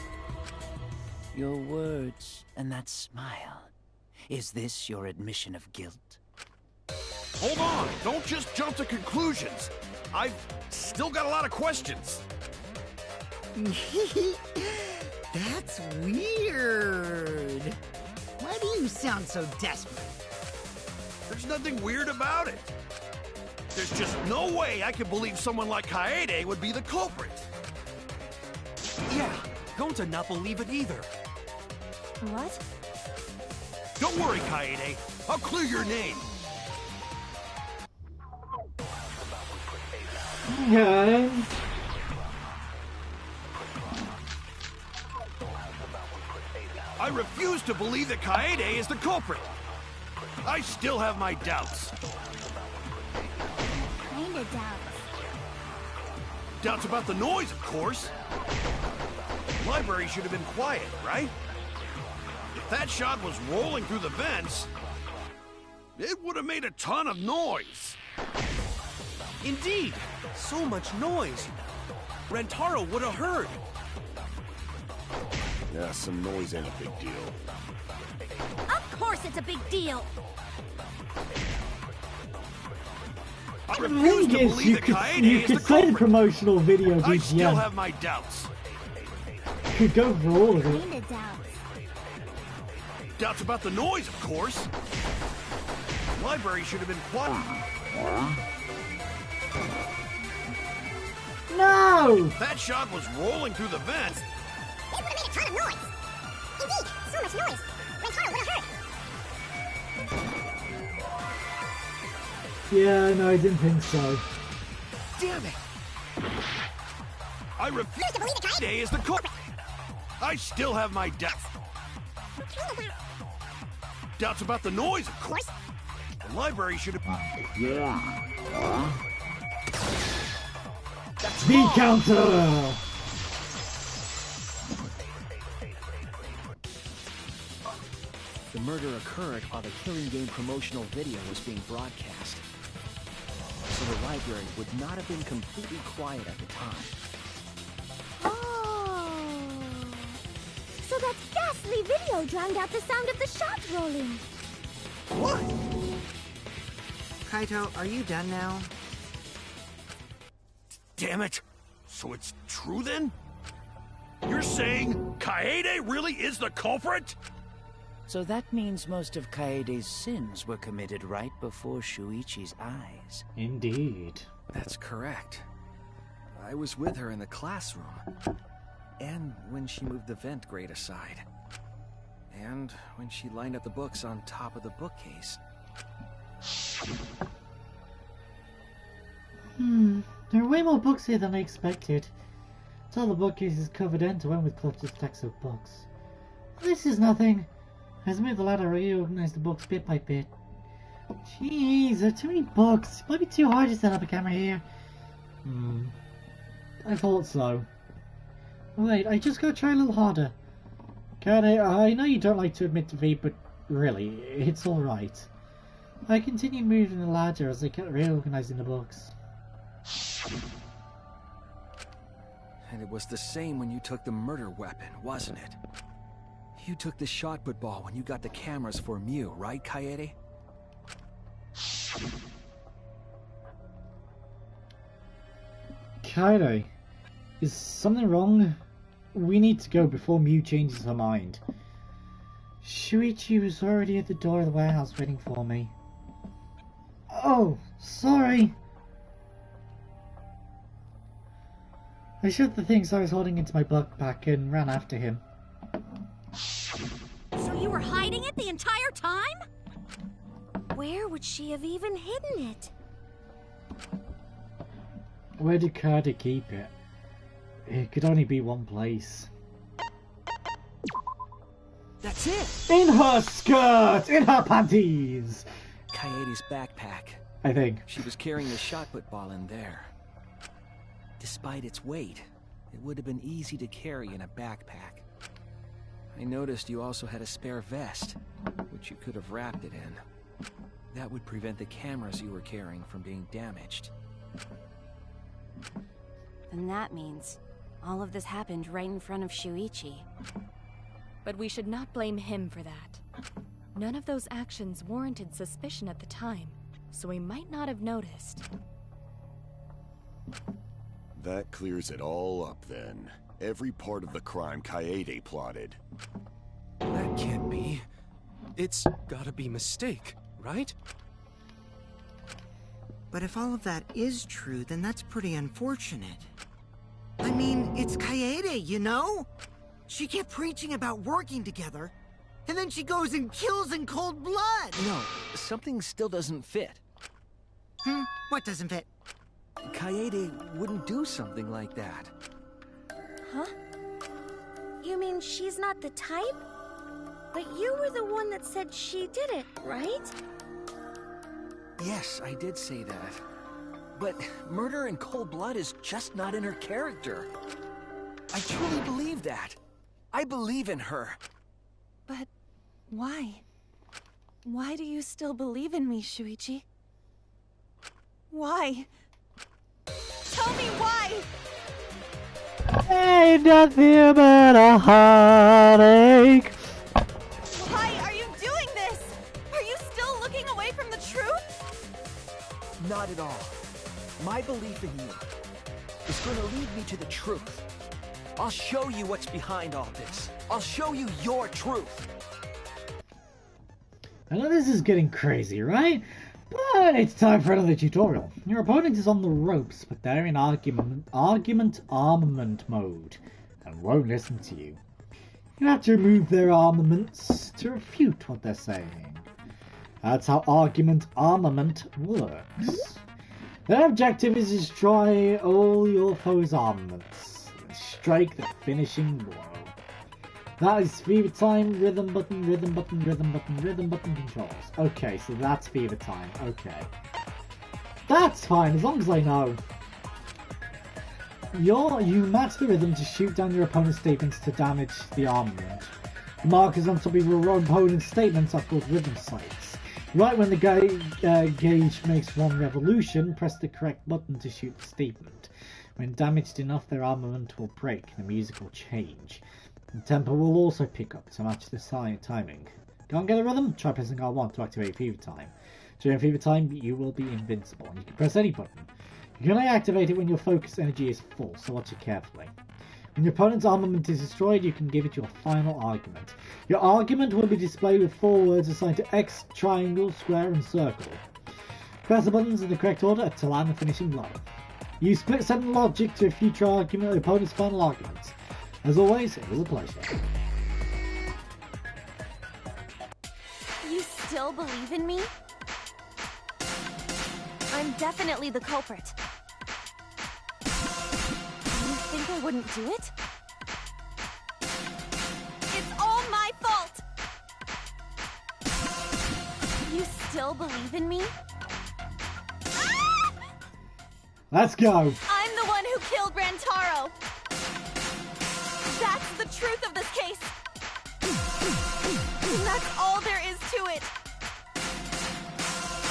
Your words and that smile. Is this your admission of guilt? Hold on! Don't just jump to conclusions! I've still got a lot of questions! That's weird. Why do you sound so desperate? There's nothing weird about it. There's just no way I could believe someone like Kaede would be the culprit. Yeah, Gonta not believe it either. What? Don't worry, Kaede. I'll clear your name. Okay. I refuse to believe that Kaede is the culprit. I still have my doubts. Kinda doubts. Doubts about the noise, of course. The library should have been quiet, right? If that shot was rolling through the vents, it would have made a ton of noise. Indeed! So much noise! Rantaro would have heard! Yeah, some noise ain't a big deal. Of course it's a big deal! I The refuse thing to is, believe you that could, Kaede you is could the say the culprit. promotional video I still GTM. have my doubts. Could go for all of it. Kinda doubts. Doubts about the noise, of course. The library should have been quiet. No! That shot was rolling through the vents. It would have made a ton of noise. Indeed, so much noise. Rentaro would have heard. Yeah, no, I didn't think so. Damn it! I refuse to believe that Kaede is the culprit. I still have my doubts. Doubts about the noise, of course. The library should have... That's V wrong. counter! The murder occurred while the Killing Game promotional video was being broadcast. So the library would not have been completely quiet at the time. Oh. So that ghastly video drowned out the sound of the shot rolling. What? Kaito, are you done now? Damn it! So it's true then? You're saying Kaede really is the culprit? So that means most of Kaede's sins were committed right before Shuichi's eyes. Indeed. That's correct. I was with her in the classroom. And when she moved the vent grate aside. And when she lined up the books on top of the bookcase. There are way more books here than I expected. All the bookcase is covered end to end with cluttered stacks of books. This is nothing. As I move the ladder, I reorganize the books bit by bit. Jeez, there are too many books. It might be too hard to set up a camera here. I thought so. Wait, I just gotta try a little harder. Kaede, I know you don't like to admit defeat, but really, it's alright. I continue moving the ladder as I kept reorganizing the books. And it was the same when you took the murder weapon, wasn't it? You took the shot put ball when you got the cameras for Mew, right, Kaede? Kaede, is something wrong? We need to go before Mew changes her mind. Shuichi was already at the door of the warehouse waiting for me. Oh, sorry. I shoved the things I was holding into my backpack and ran after him. So you were hiding it the entire time? Where would she have even hidden it? Where did Kaede keep it? It could only be one place. That's it! In her skirt! In her panties! Kaede's backpack. I think. She was carrying the shot put ball in there. Despite its weight, it would have been easy to carry in a backpack. I noticed you also had a spare vest, which you could have wrapped it in. That would prevent the cameras you were carrying from being damaged. Then that means all of this happened right in front of Shuichi. But we should not blame him for that. None of those actions warranted suspicion at the time, so he might not have noticed. That clears it all up then. Every part of the crime Kaede plotted. That can't be. It's gotta be mistake, right? But if all of that is true, then that's pretty unfortunate. I mean, it's Kaede, you know? She kept preaching about working together, and then she goes and kills in cold blood! No, something still doesn't fit. What doesn't fit? Kaede wouldn't do something like that. Huh? You mean she's not the type? But you were the one that said she did it, right? Yes, I did say that. But murder in cold blood is just not in her character. I truly believe that. I believe in her. But why? Why do you still believe in me, Shuichi? Why? Tell me why! Ain't nothing but a heartache. Why are you doing this? Are you still looking away from the truth? Not at all. My belief in you is gonna lead me to the truth. I'll show you what's behind all this. I'll show you your truth. I know this is getting crazy, right? But it's time for another tutorial. Your opponent is on the ropes, but they're in argument armament mode and won't listen to you. You have to remove their armaments to refute what they're saying. That's how argument armament works. Their objective is to destroy all your foe's armaments and strike the finishing blow. That is Fever Time, rhythm button, rhythm button, rhythm button, rhythm button controls. Okay, so that's Fever Time. Okay. That's fine, as long as I know. You match the rhythm to shoot down your opponent's statements to damage the armament. The markers on top of your opponent's statements are called rhythm sites. Right when the gauge makes one revolution, press the correct button to shoot the statement. When damaged enough, their armament will break and the music will change. The tempo will also pick up to match the timing. Can't get a rhythm? Try pressing R1 to activate Fever Time. During Fever Time, you will be invincible, and you can press any button. You can only activate it when your focus energy is full, so watch it carefully. When your opponent's armament is destroyed, you can give it your final argument. Your argument will be displayed with 4 words assigned to X, triangle, square, and circle. Press the buttons in the correct order to land the finishing blow. Use split-second logic to refute your opponent's final argument. As always, it was a pleasure. You still believe in me? I'm definitely the culprit. You think I wouldn't do it? It's all my fault! You still believe in me? Let's go! I'm the one who killed Rantaro! That's the truth of this case! And that's all there is to it!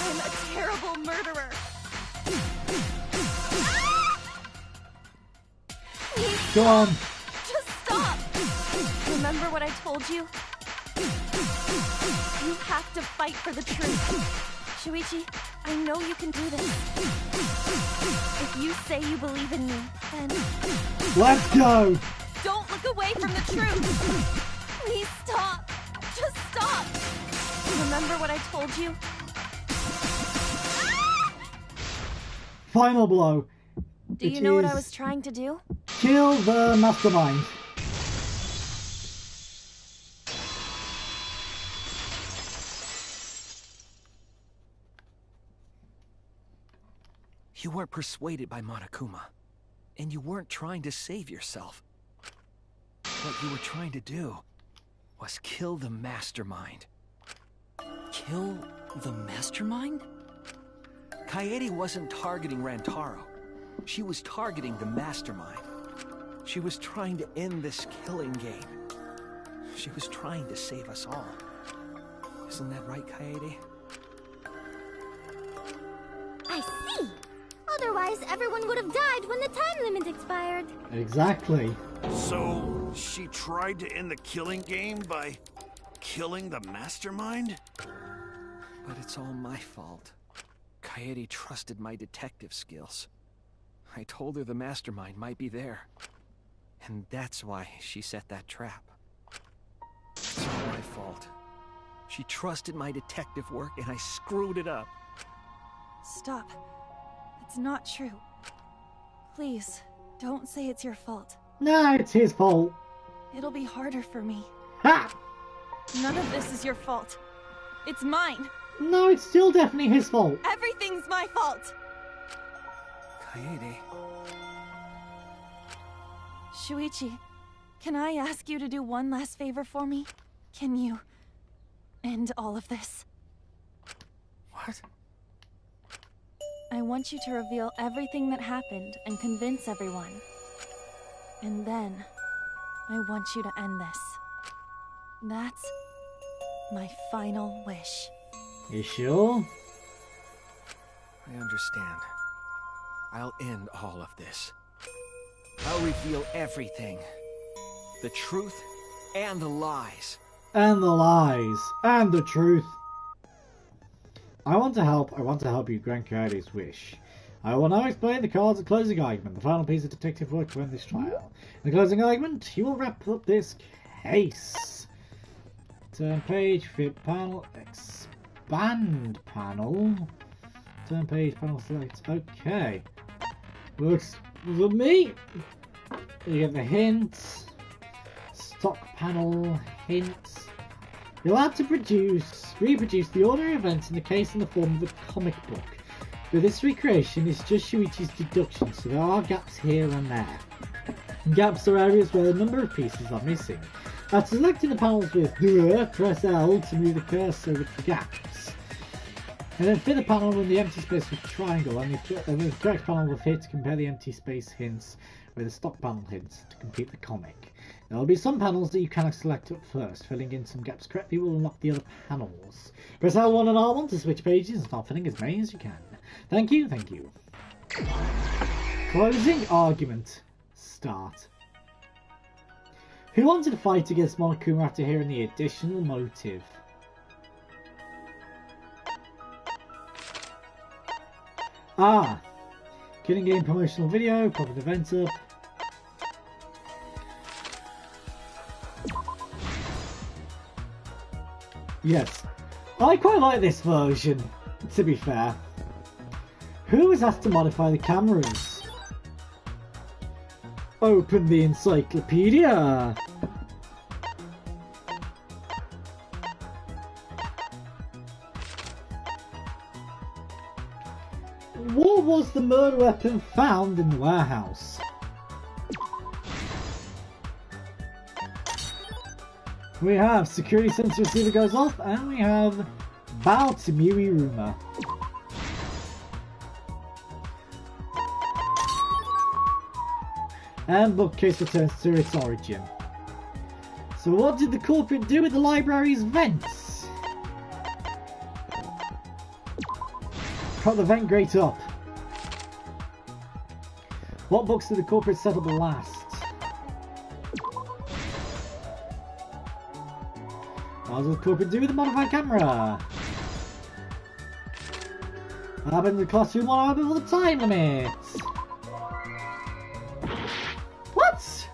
I'm a terrible murderer! Go on! Just stop! Remember what I told you? You have to fight for the truth. Shuichi, I know you can do this. If you say you believe in me, then... Let's go! Don't look away from the truth! Please stop! Just stop! Remember what I told you? Final blow. Do you know what I was trying to do? Kill the mastermind. You weren't persuaded by Monokuma, and you weren't trying to save yourself. What you were trying to do was kill the mastermind. Kill the mastermind? Kaede wasn't targeting Rantaro. She was targeting the mastermind. She was trying to end this killing game. She was trying to save us all. Isn't that right, Kaede? I see! Otherwise, everyone would have died when the time limit expired. Exactly. So, she tried to end the killing game by killing the mastermind? But it's all my fault. Kaede trusted my detective skills. I told her the mastermind might be there. And that's why she set that trap. It's all my fault. She trusted my detective work and I screwed it up. Stop. It's not true. Please, don't say it's your fault. No, it's his fault. It'll be harder for me. Ha! None of this is your fault. It's mine. No, it's still definitely his fault. Everything's my fault. Kaede. Shuichi, can I ask you to do one last favor for me? Can you end all of this? What? I want you to reveal everything that happened and convince everyone. And then, I want you to end this. That's my final wish. You sure? I understand. I'll end all of this. I'll reveal everything. The truth and the lies. And the lies. And the truth. I want to help you grant Kaede's wish. I will now explain the cards of closing argument, the final piece of detective work to end this trial. In the closing argument, you will wrap up this case. Turn page, fit panel, expand panel. Turn page, panel select. Okay. Looks for me. You get the hints. Stock panel, hints. You'll have to reproduce the order of events in the case in the form of a comic book. But this recreation is just Shuichi's deduction, so there are gaps here and there. Gaps are areas where a number of pieces are missing. After selecting the panels with press L to move the cursor with the gaps. And then fill the panel in the empty space with triangle, and the correct panel will fit to compare the empty space hints with the stock panel hints to complete the comic. There will be some panels that you cannot select at first. Filling in some gaps correctly will unlock the other panels. Press L1 and R1 to switch pages and start filling as many as you can. Thank you, thank you. Closing argument. Start. Who wanted to fight against Monokuma after hearing the additional motive? Ah! Killing game promotional video, pop an event up. Yes, I quite like this version, to be fair. Who was asked to modify the cameras? Open the encyclopedia! What was the murder weapon found in the warehouse? We have security sensor receiver goes off, and we have Bao Tsumui rumor. And bookcase returns to its origin. So what did the culprit do with the library's vents? Prop the vent grate up. What books did the culprit set up last? What does the culprit do with the modified camera? What happened in the classroom 1 hour before the time limit? What?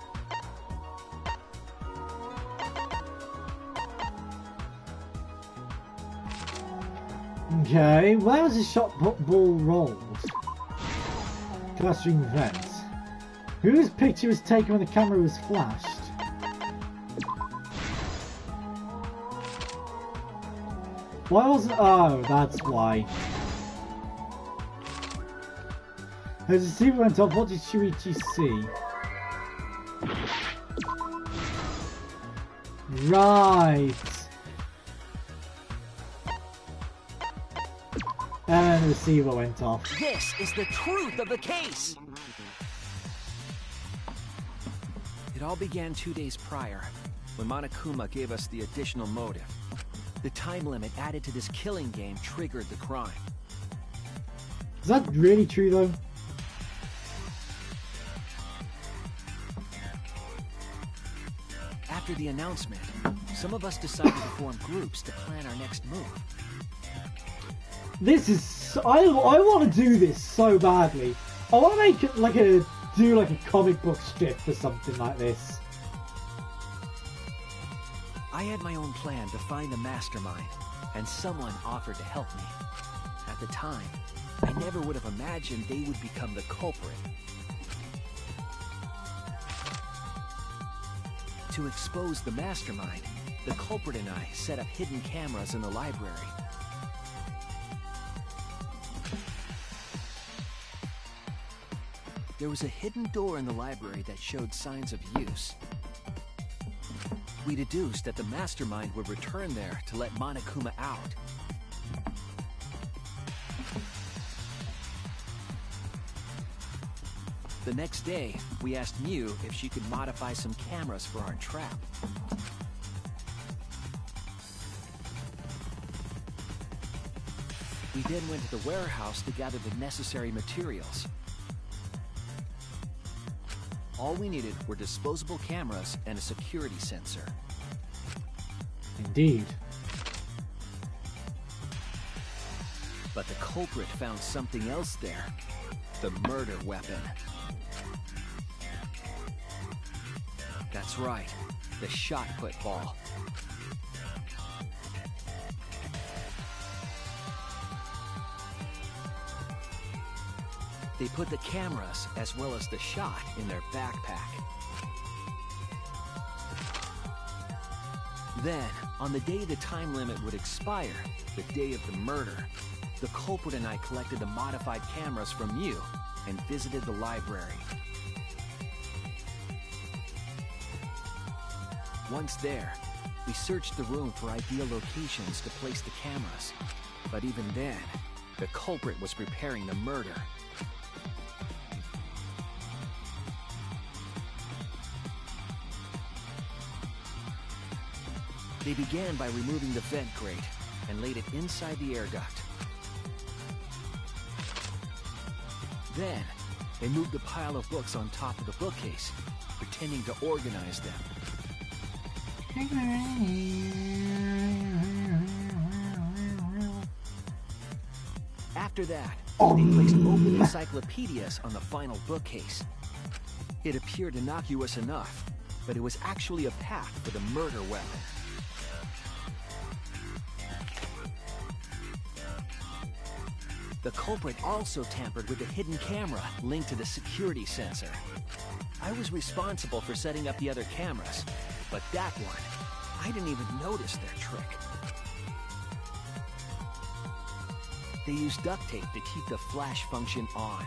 Okay, where was the shot ball rolled? Classroom vent. Whose picture was taken when the camera was flashed? Why wasn't... Oh, that's why. As the receiver went off, what did Shuichi see? Right. And the receiver went off. This is the truth of the case! It all began 2 days prior, when Monokuma gave us the additional motive. The time limit added to this killing game triggered the crime. Is that really true, though? After the announcement, some of us decided to form groups to plan our next move. This is... I want to do this so badly. I want to make it like a comic book strip or something like this. I had my own plan to find the mastermind, and someone offered to help me. At the time, I never would have imagined they would become the culprit. To expose the mastermind, the culprit and I set up hidden cameras in the library. There was a hidden door in the library that showed signs of use. We deduced that the mastermind would return there to let Monokuma out. The next day, we asked Mew if she could modify some cameras for our trap. We then went to the warehouse to gather the necessary materials. All we needed were disposable cameras and a security sensor. Indeed. But the culprit found something else there. The murder weapon. That's right, the shot put ball. They put the cameras as well as the shot in their backpack. Then, on the day the time limit would expire, the day of the murder, the culprit and I collected the modified cameras from you and visited the library. Once there, we searched the room for ideal locations to place the cameras. But even then, the culprit was preparing the murder. They began by removing the vent grate and laid it inside the air duct. Then, they moved the pile of books on top of the bookcase, pretending to organize them. After that, they placed open encyclopedias on the final bookcase. It appeared innocuous enough, but it was actually a path for the murder weapon. The culprit also tampered with the hidden camera linked to the security sensor. I was responsible for setting up the other cameras, but that one, I didn't even notice their trick. They used duct tape to keep the flash function on.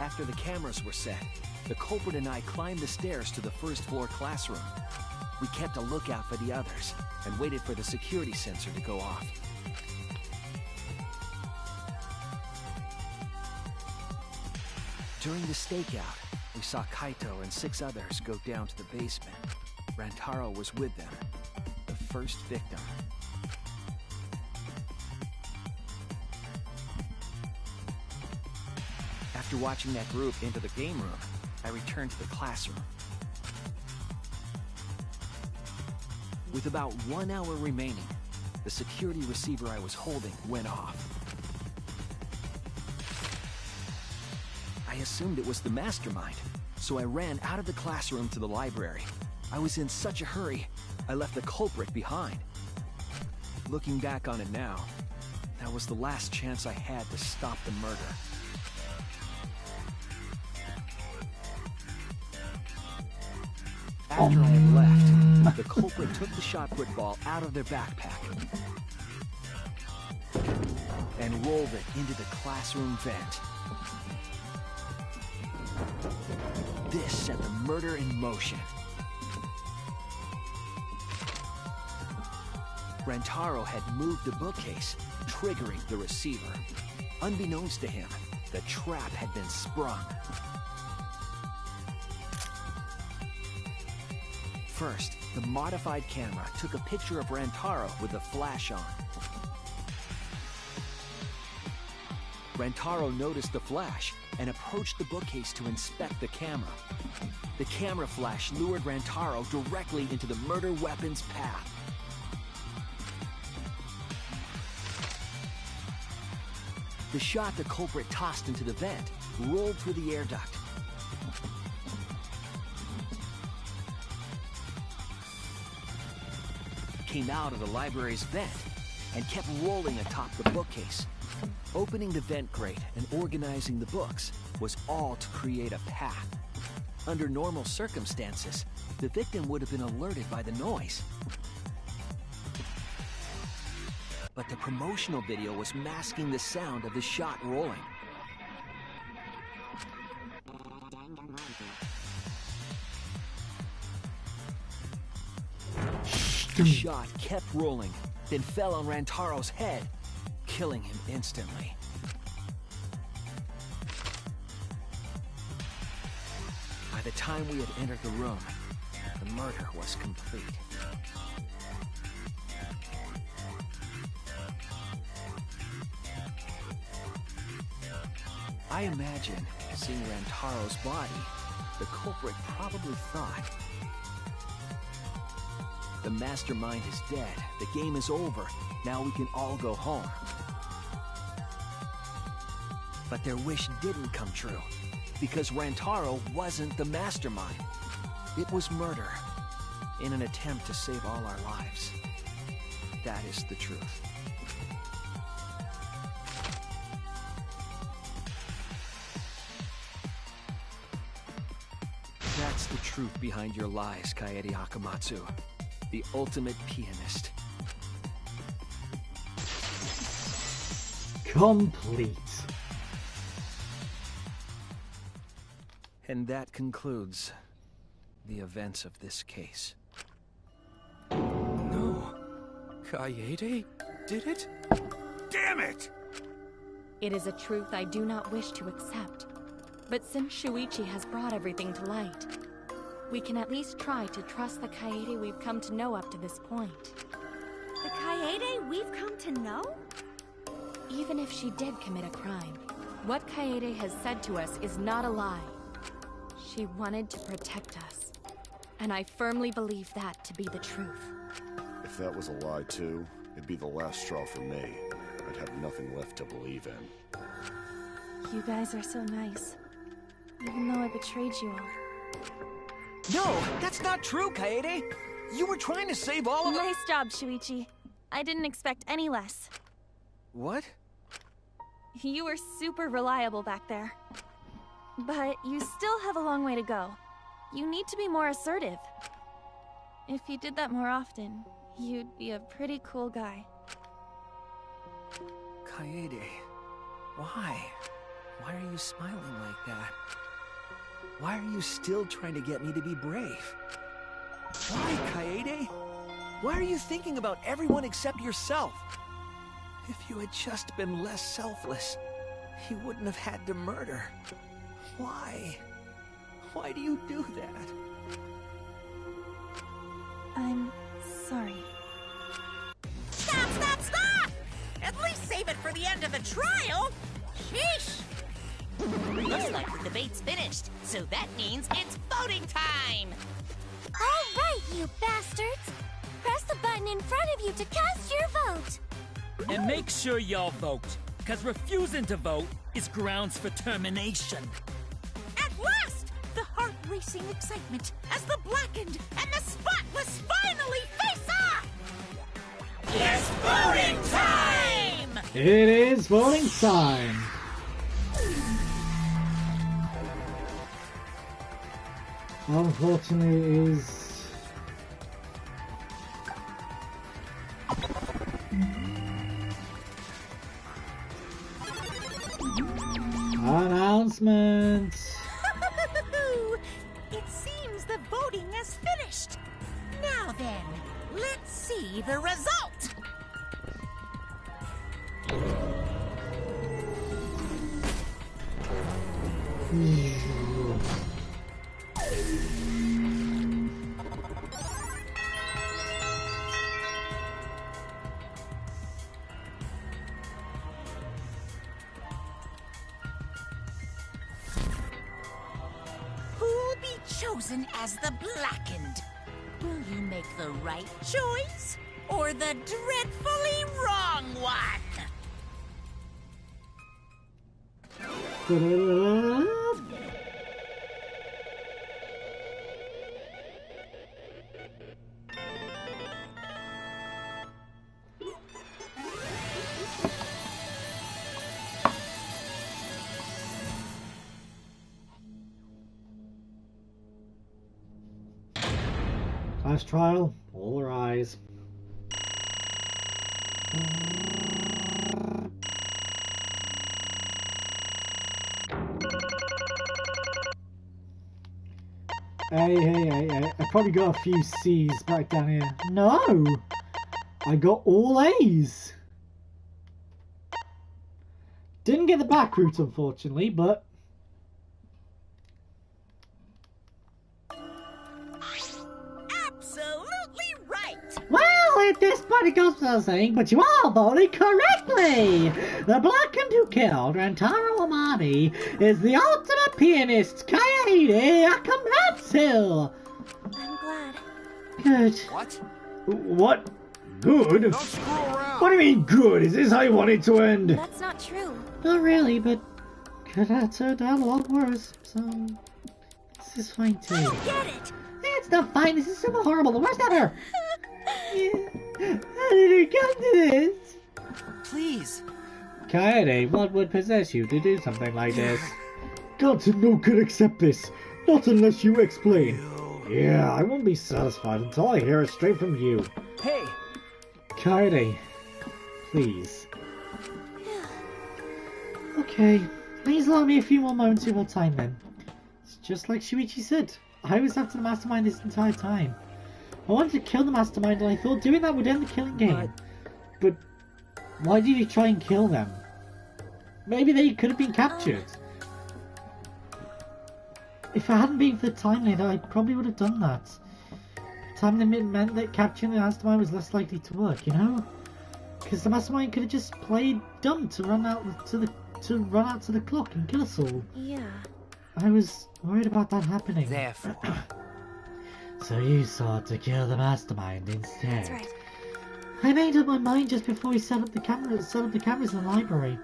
After the cameras were set, the culprit and I climbed the stairs to the first floor classroom. We kept a lookout for the others and waited for the security sensor to go off. During the stakeout, we saw Kaito and 6 others go down to the basement. Rantaro was with them, the first victim. After watching that group into the game room, I returned to the classroom. With about 1 hour remaining, the security receiver I was holding went off. I assumed it was the mastermind, so I ran out of the classroom to the library. I was in such a hurry, I left the culprit behind. Looking back on it now, that was the last chance I had to stop the murder. After I had left, the culprit took the shot put ball out of their backpack and rolled it into the classroom vent. This set the murder in motion. Rantaro had moved the bookcase, triggering the receiver. Unbeknownst to him, the trap had been sprung. First, the modified camera took a picture of Rantaro with the flash on. Rantaro noticed the flash and approached the bookcase to inspect the camera. The camera flash lured Rantaro directly into the murder weapon's path. The shot the culprit tossed into the vent rolled through the air duct. Came out of the library's vent and kept rolling atop the bookcase. Opening the vent grate and organizing the books was all to create a path. Under normal circumstances, the victim would have been alerted by the noise. But the promotional video was masking the sound of the shot rolling. The shot kept rolling, then fell on Rantaro's head, killing him instantly. By the time we had entered the room, the murder was complete. I imagine, seeing Rantaro's body, the culprit probably thought The mastermind is dead. The game is over. Now we can all go home. But their wish didn't come true, because Rantaro wasn't the mastermind. It was murder, in an attempt to save all our lives. That is the truth. That's the truth behind your lies, Kaede Akamatsu. The ultimate pianist. Complete. And that concludes the events of this case. No. Kaede did it? Damn it! It is a truth I do not wish to accept. But since Shuichi has brought everything to light, we can at least try to trust the Kaede we've come to know up to this point. The Kaede we've come to know? Even if she did commit a crime, what Kaede has said to us is not a lie. She wanted to protect us, and I firmly believe that to be the truth. If that was a lie too, it'd be the last straw for me. I'd have nothing left to believe in. You guys are so nice, even though I betrayed you all. No, that's not true, Kaede! You were trying to save all of us. Nice job, Shuichi. I didn't expect any less. What? You were super reliable back there. But you still have a long way to go. You need to be more assertive. If you did that more often, you'd be a pretty cool guy. Kaede, why? Why are you smiling like that? Why are you still trying to get me to be brave? Why, Kaede? Why are you thinking about everyone except yourself? If you had just been less selfless, you wouldn't have had to murder. Why? Why do you do that? I'm sorry. Stop, stop, stop! At least save it for the end of the trial! Sheesh! Looks like the debate's finished, so that means it's voting time! All right, you bastards! Press the button in front of you to cast your vote! And make sure y'all vote, because refusing to vote is grounds for termination. At last! The heart-racing excitement as the Blackened and the Spotless finally face off! It's voting time! It is voting time. Unfortunately, it is. Announcements. It seems the voting has finished. Now then, let's see the result. Who'll be chosen as the Blackened? Will you make the right choice or the dreadfully wrong one? Class trial, all rise. Hey, I probably got a few C's back down here. No! I got all A's! Didn't get the back route, unfortunately, but... Absolutely right! Well, if this body goes without saying, but you all voted correctly! The Blackened who killed Rantaro Amami is the ultimate pianist, Kaede Akamatsu! I'm glad. Good. What? What? Good? Don't screw around. What do you mean good? Is this how you want it to end? That's not true. Not really, but could have turned out a lot worse. So this is fine too. I don't get it. It's not fine. This is super horrible. The worst ever. How did it come to this? Please. Kaede, what would possess you to do something like this? Gods and no could accept this. Not unless you explain. Yeah, I won't be satisfied until I hear it straight from you. Hey. Kaede, please. Okay, please allow me a few more moments of your time then. It's just like Shuichi said. I was after the mastermind this entire time. I wanted to kill the mastermind and I thought doing that would end the killing game. But why did you try and kill them? Maybe they could have been captured. If it hadn't been for the time limit, I probably would have done that. Time limit meant that capturing the mastermind was less likely to work, you know? Because the mastermind could have just played dumb to run out to the clock and kill us all. Yeah. I was worried about that happening. Therefore. So you sought to kill the mastermind instead. That's right. I made up my mind just before we set up the cameras in the library.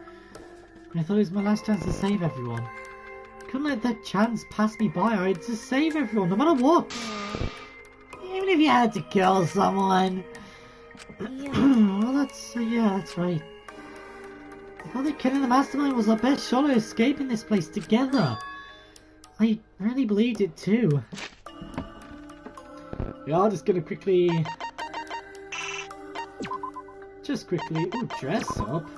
I thought it was my last chance to save everyone. Couldn't let that chance pass me by. I had to save everyone, no matter what. Even if you had to kill someone. Yeah. Well, that's right. I thought that killing the mastermind was our best shot at escaping this place together. I really believed it too. Yeah, I'm just gonna quickly... ooh, dress up.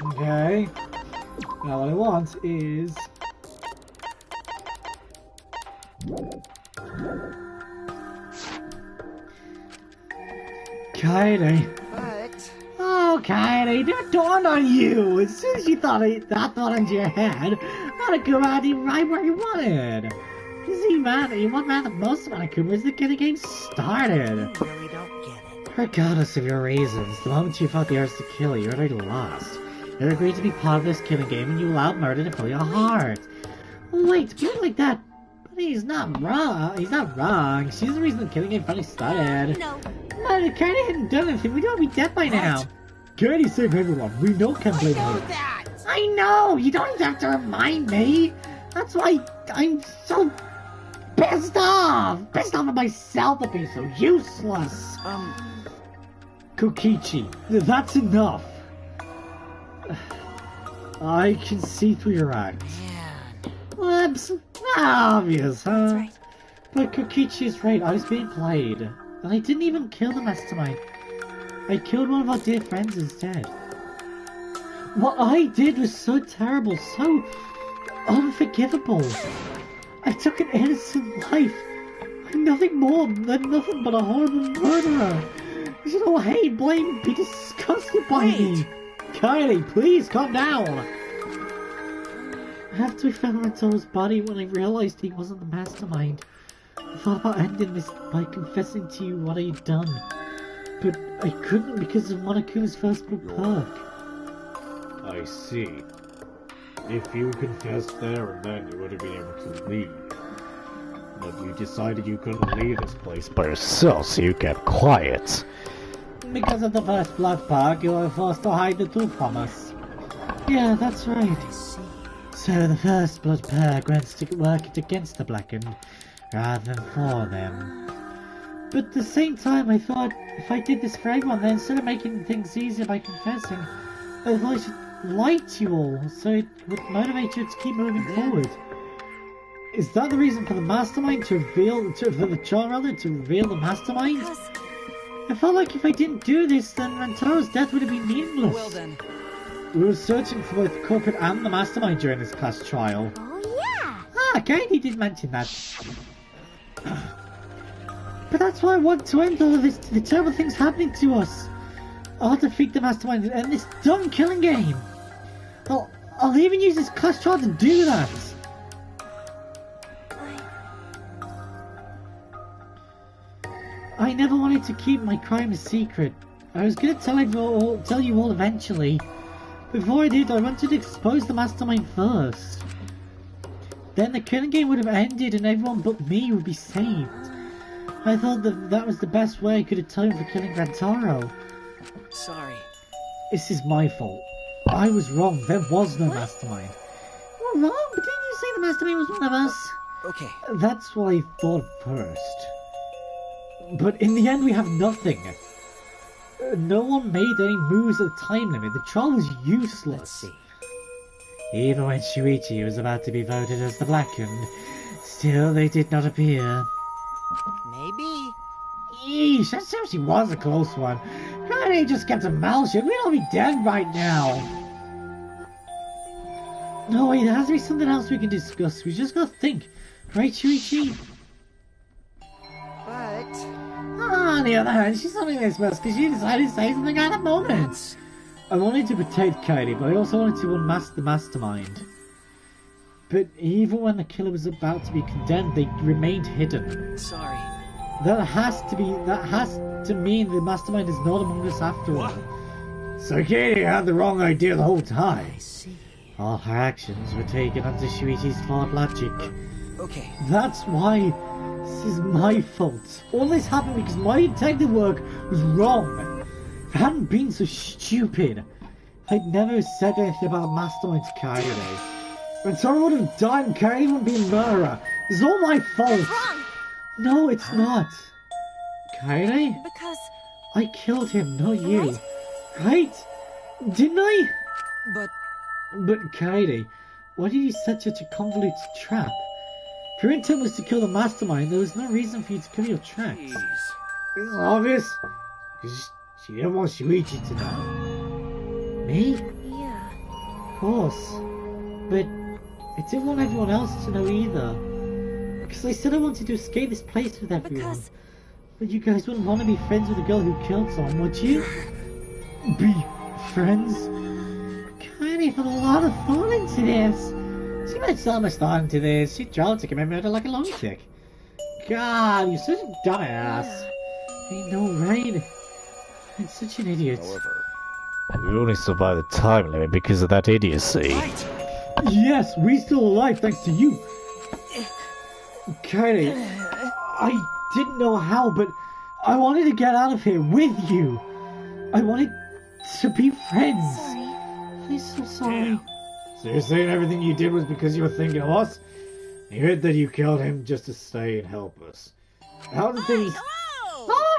Okay. Now what I want is... Kaede. But... Oh, Kaede, it dawned on you! As soon as you thought that thought into your head, Monokuma right where you wanted! What mattered most about Monokuma is the killing game started! I really don't get it. Regardless of your reasons, the moment you felt the urge to kill, you already lost. You agreed to be part of this killing game and you allowed murder to fill your heart. Wait, put it like that. But he's not wrong. He's not wrong. She's the reason the killing game finally started. No. Kaede hadn't done anything. We'd all be dead by now. Kaede saved everyone. We know can't blame her. that. I know. You don't even have to remind me. That's why I'm so pissed off. Pissed off at myself for being so useless. Kokichi, that's enough. I can see through your act. Well, that's obvious, huh? That's right. But Kokichi is right, I was being played. And I didn't even kill the mastermind. I killed one of our dear friends instead. What I did was so terrible, so unforgivable. I took an innocent life. I'm nothing more than nothing but a horrible murderer. You should all hate, blame, be disgusted by me. Kaede, please calm down. After we found Rento's body, when I realized he wasn't the mastermind, I thought about ending this by confessing to you what I had done. But I couldn't because of Monokuma's first perk. I see. If you confessed there and then, you would have been able to leave. But you decided you couldn't leave this place by yourself, so you kept quiet. Because of the first blood perk, you were forced to hide the truth from us. Yeah, that's right. So the first blood perk went to work against the blackened, rather than for them. But at the same time, I thought, if I did this for everyone, then instead of making things easier by confessing, I thought I should lie to you all, so it would motivate you to keep moving forward. Is that the reason for the mastermind to reveal, for the child rather, to reveal the mastermind? I felt like if I didn't do this, then Rento's death would have been meaningless. Well then. We were searching for both the culprit and the mastermind during this class trial. Oh yeah! Ah, Kaede did mention that. But that's why I want to end all of this, the terrible things happening to us. I'll defeat the mastermind and end this dumb killing game. I'll even use this class trial to do that. I never wanted to keep my crime a secret. I was gonna tell you all eventually. Before I did, I wanted to expose the mastermind first. Then the killing game would have ended and everyone but me would be saved. I thought that was the best way I could atone for killing Rantaro. Sorry. This is my fault. I was wrong. There was no mastermind. You were wrong, but didn't you say the mastermind was one of us? Okay. That's what I thought first. But in the end, we have nothing. No one made any moves at the time limit. The trial was useless. Let's see. Even when Shuichi was about to be voted as the Blackened, still they did not appear. Maybe. Yeesh, that seriously was a close one. Kaede just kept a mouth shut. We'd all be dead right now. No, wait, there has to be something else we can discuss. We just gotta think. Right, Shuichi? But... On the other hand, she's something this much because she decided to say something at the moment. I wanted to protect Kaede, but I also wanted to unmask the mastermind. But even when the killer was about to be condemned, they remained hidden. Sorry. That has to mean the mastermind is not among us after all. So Kaede had the wrong idea the whole time. I see. All her actions were taken under Shuichi's flawed logic. Okay. That's why this is my fault. All this happened because my detective work was wrong. If I hadn't been so stupid, I'd never said anything about mastermind to Kaede. When someone would have died and Kaede wouldn't be a murderer. It's all my fault. What's wrong? No, it's not. Kaede? Because... I killed him, not you. Right? Didn't I? But Kaede, why did you set such a convoluted trap? If your intent was to kill the mastermind, there was no reason for you to cover your tracks. Jeez. This is obvious. Because she didn't want Shuichi to know. Me? Yeah. Of course. But I didn't want everyone else to know either. Because I said I wanted to escape this place with everyone. But you guys wouldn't want to be friends with a girl who killed someone, would you? Be friends? Kaede put a lot of thought into this. She put so much thought into this. She tried to commit murder like a lunatic. God, you're such a dumbass. I know, right? I'm such an idiot. However, we only survived the time limit because of that idiocy. Right. Yes, we're still alive thanks to you. Kaede, I didn't know how, but I wanted to get out of here with you. I wanted to be friends. I'm so sorry. Yeah. So you're saying everything you did was because you were thinking of us? You heard that you killed him just to stay and help us. How did things...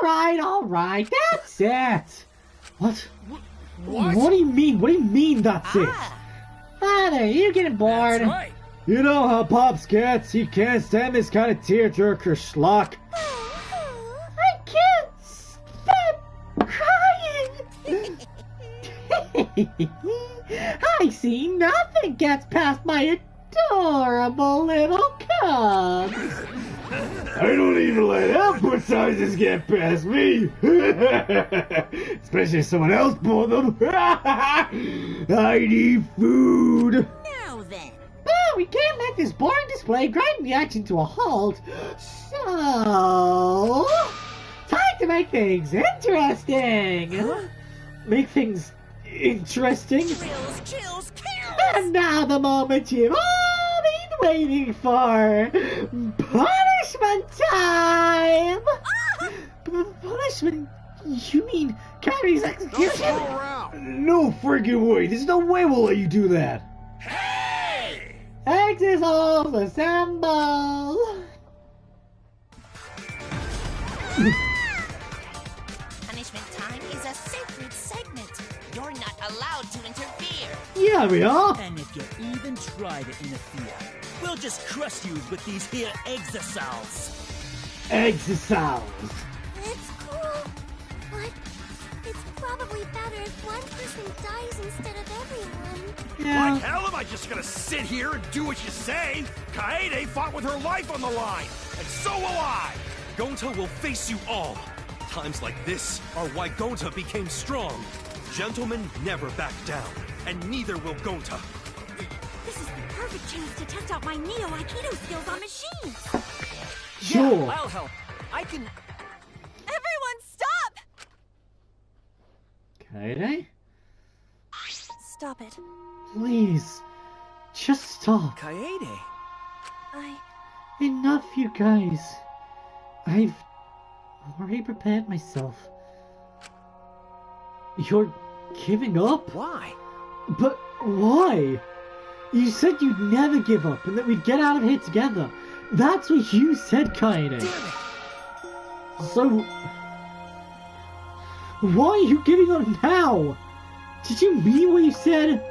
Alright, that's it! What? What do you mean? What do you mean that's it? Father, you're getting bored. That's right. You know how Pops gets. He can't stand this kind of tearjerker schlock. I can't stop crying. I see nothing gets past my adorable little cubs. I don't even let output sizes get past me. Especially if someone else bought them. I need food. Now then. But we can't let this boring display grind the action to a halt. So, time to make things interesting. Make things interesting. Thrills, chills, kills. And now the moment you've all been waiting for. Punishment time! Punishment? You mean Kaede's execution? Don't go around. No friggin' way. There's no way we'll let you do that. Hey! Exisals assemble! Punishment time is a sacred segment. You're not allowed to interfere. Yeah, we are. And if you even try to interfere, we'll just crush you with these here exisals. Exisals. It's cool, but it's probably better if one person dies instead of everyone. Yeah. Like hell am I just gonna sit here and do what you say? Kaede fought with her life on the line, and so will I! Gonta will face you all. Times like this are why Gonta became strong. Gentlemen never back down, and neither will Gonta. This is the perfect chance to test out my Neo Aikido skills on machines. Sure. Yeah, I'll help. I can... Kaede? Stop it. Please, just stop. Kaede! Enough, you guys. I've already prepared myself. You're giving up? Why? But why? You said you'd never give up and that we'd get out of here together. That's what you said, Kaede. So, why are you giving up now? Did you mean what you said?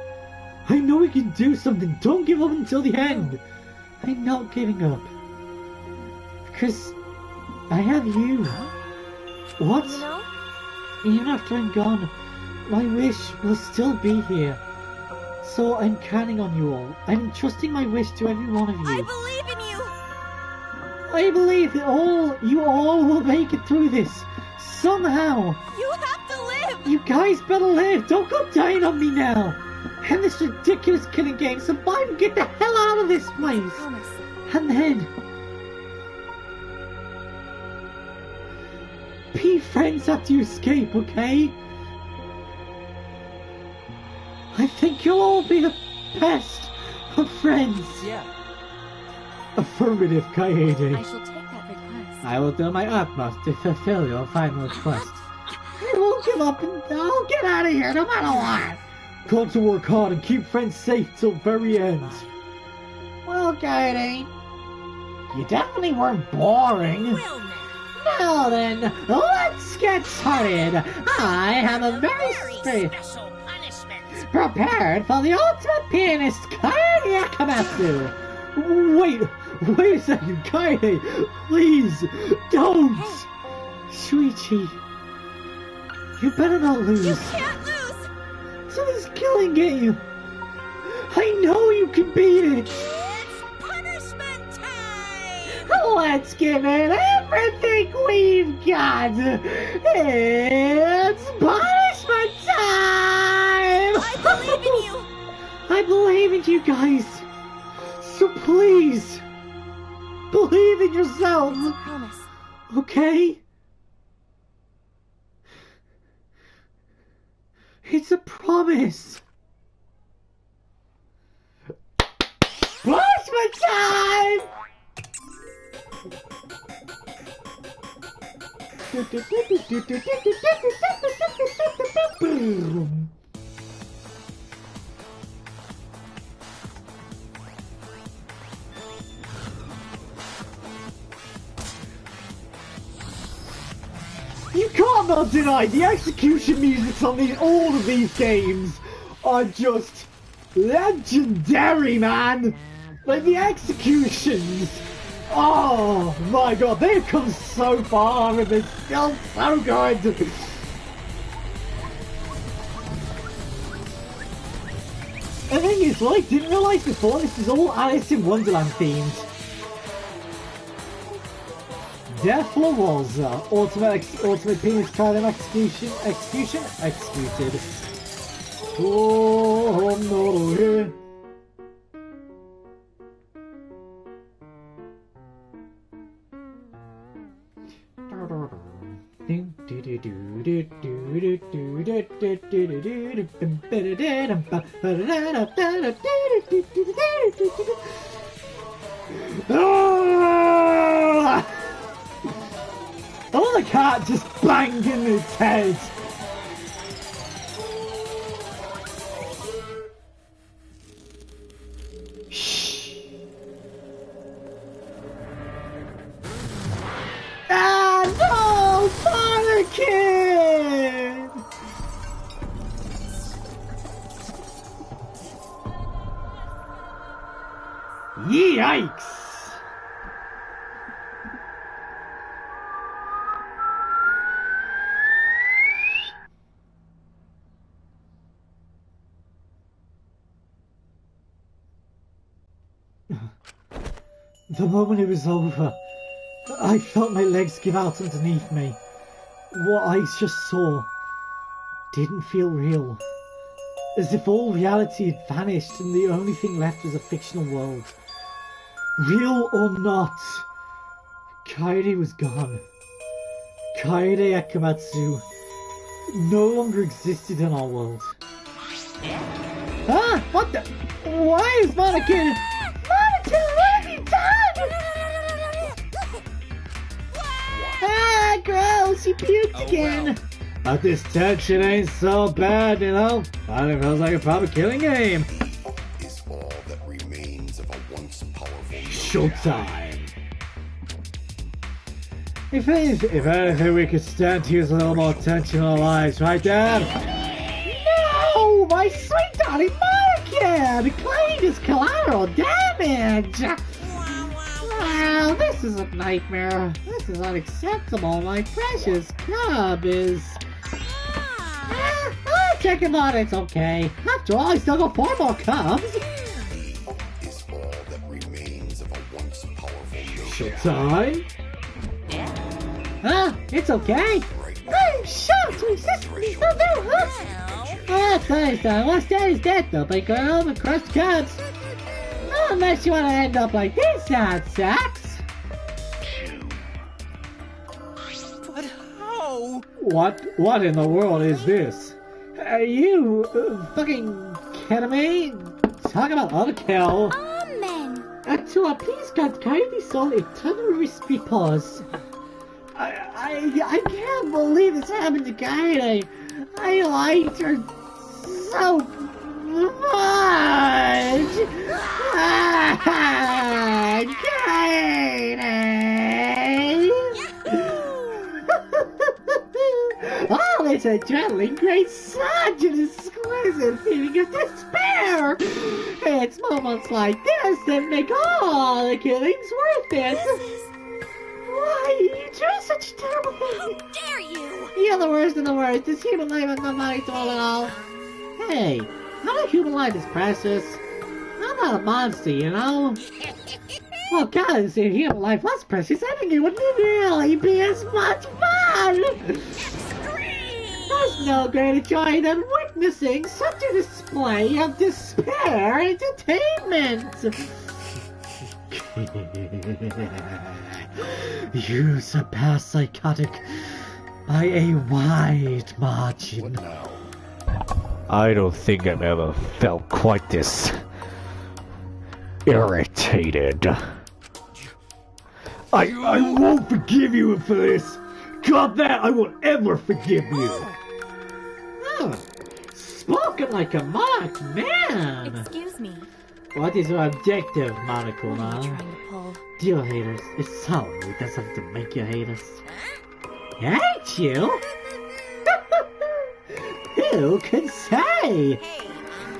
I know we can do something. Don't give up until the end. I'm not giving up. Because I have you. What? You know? Even after I'm gone, my wish will still be here. So I'm counting on you all. I'm trusting my wish to every one of you. I believe in you! I believe that you all will make it through this. Somehow. You have to live! You guys better live. Don't go dying on me now. And this ridiculous killing game. Survive and get the hell out of this place. And then be friends after you escape, okay? I think you'll all be the best of friends. Yeah. Affirmative, Kaede. I shall take that request. I will do my utmost to fulfill your final request. I won't give up and I'll get out of here no matter what. Got to work hard and keep friends safe till very end. Well, Kaede, you definitely weren't boring. Well, Now then, let's get started. I have a very special punishment. prepared for the ultimate pianist, Kaede Akamatsu. Wait a second, Kaede, please, don't. Shuichi, you better not lose. You can't lose! To this killing game. I know you can beat it. It's punishment time! Let's give it everything we've got. It's punishment time. I believe in you! I believe in you guys. So please, believe in yourselves. I promise. Okay? It's a promise. Punishment time! You can't not deny the execution musics on all of these games are just legendary, man! Like the executions! Oh my god, they've come so far and they're still so good! The thing is, what I didn't realise before, this is all Alice in Wonderland themed. Therefore was ultimate penis trial executed. Oh no, here. Oh, the cat just banged in its head. Shh. Ah, no, Father Kid. Yikes. The moment it was over, I felt my legs give out underneath me. What I just saw didn't feel real. As if all reality had vanished and the only thing left was a fictional world. Real or not, Kaede was gone. Kaede Akamatsu no longer existed in our world. Ah, what the? Why is Monica? Monica, what have you done? Ah, gross! She puked again. But this tension ain't so bad, you know. Finally feels like a proper killing game. Is all that remains of a once powerful Showtime. If anything, we could stand to use a little more tension in our lives, right, Dad? No, my sweet darling Monica! The claim is collateral damage. Wow, this is a nightmare. This is unacceptable. My precious cub is... I'll check him out, it's okay. After all, I still got 4 more cubs. Is all that remains of a once powerful Showtime? Huh? It's okay. Oh, shucks, we sisters still do, huh? That's nice, son. What's Daddy's dead, though, big girl, the crushed cubs. Not unless you want to end up like this, sad sacks. But how? What in the world is this? You fucking kidding me? Talk about overkill. Amen. To appease God, kindly soul eternal repose. I can't believe this happened to Kaede. I liked her so much. Kaede. Oh, this adrenaline creates such an exquisite feeling of despair. It's moments like this that make all the killings worth it. Why, you do such a terrible thing. How dare you! You're the worst of the worst. This human life has no value to all at all. Hey, not a human life is precious. I'm not a monster, you know? Well, God, if human life was precious, I think it would really be as much fun! There's no greater joy than witnessing such a display of despair entertainment! You surpass psychotic by a wide margin. What now? I don't think I've ever felt quite this irritated. I won't forgive you for this. God, that I won't ever forgive you. Oh, spoken like a monarch, man. Excuse me. What is your objective, Monokuma? What are you trying to pull? Dear haters, it's so it doesn't have to make you hate us. Hate you? Who can say?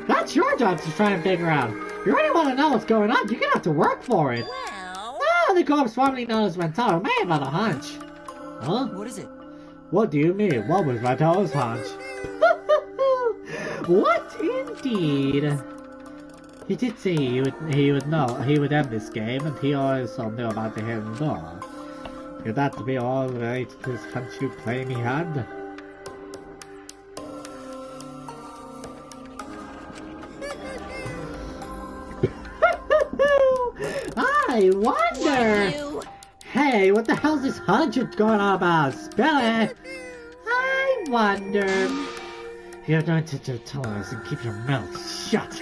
That's your job to try and figure out. If you really want to know what's going on, you're gonna have to work for it. Well... Oh, the corpse formerly known as Rentaro may have had a hunch. Huh? What is it? What do you mean? What was Rentaro's hunch? What indeed? He did say he would end this game, and he also knew about the hidden door. Could that be all right, this hunch you claim he had? I wonder! Hey, what the hell's this hunch going on about? Spill it! I wonder... You're going to tell us and keep your mouth shut.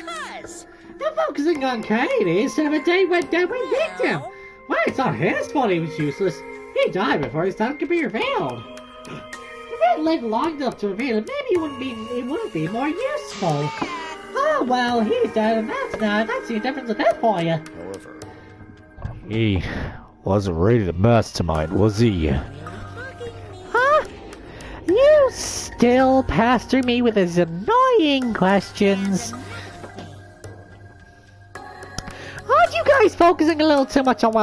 You're focusing on Kaede instead of a dead victim. Well, it's not his fault he was useless. He died before his time could be revealed. If he had lived long enough to reveal it, maybe it wouldn't be more useful. Oh well, he's dead and that's the difference of that for you. However, he wasn't really the mastermind, was he? Huh? You still pester me with his annoying questions. Aren't you guys focusing a little too much on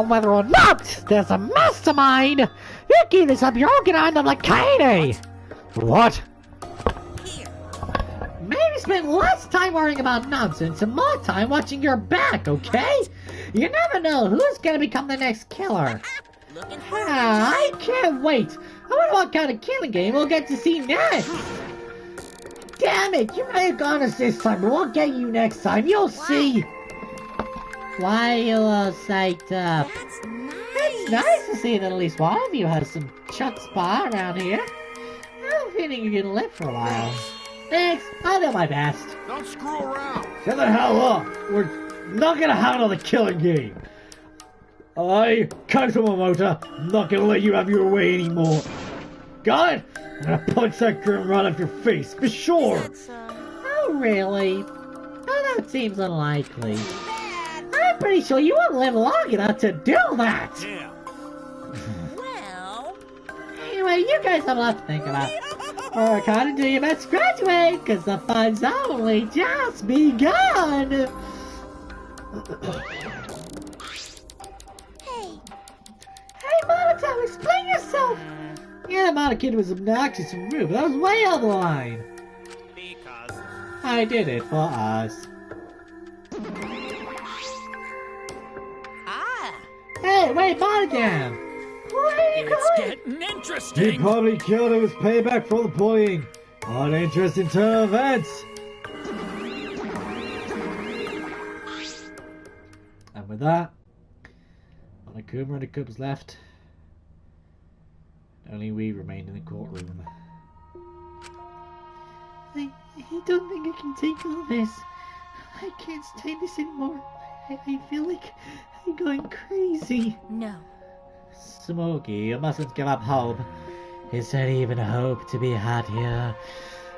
whether or not there's a mastermind? You keep this up, you're gonna end up like Kaede! What? Maybe spend less time worrying about nonsense and more time watching your back, okay? You never know who's gonna become the next killer. I can't wait! I wonder what kind of killing game we'll get to see next! Damn it, you may have gone us this time, but we'll get you next time, you'll see! Why are you all psyched up? It's nice to see that at least one of you has some chuck spa around here. I feeling you can live for a while. Thanks, I'll do my best. Don't screw around. Shut the hell up. We're not gonna have another killing game. I, Kaito Momota, not gonna let you have your way anymore. Got it? I'm gonna punch that grin right off your face, for sure. Oh, really? Oh, that seems unlikely. I'm pretty sure you won't live long enough to do that. Damn. Well... Anyway, you guys have a lot to think about. Or kind of do your best to graduate, because the fun's only just begun. Hey, Monotone, explain yourself! Yeah, Monokid was obnoxious and rude, but that was way out of the line. Because... I did it for us. Ah! Hey, wait, Monodam! Where are you It's going? getting He interesting. probably killed him as payback for all the bullying. What interesting turn of events! And with that, Monokuma and the Cubs left. Only we remained in the courtroom. I don't think I can take all this. I can't stay this anymore. I feel like I'm going crazy. No. Smokey, you mustn't give up hope. Is there even hope to be had here?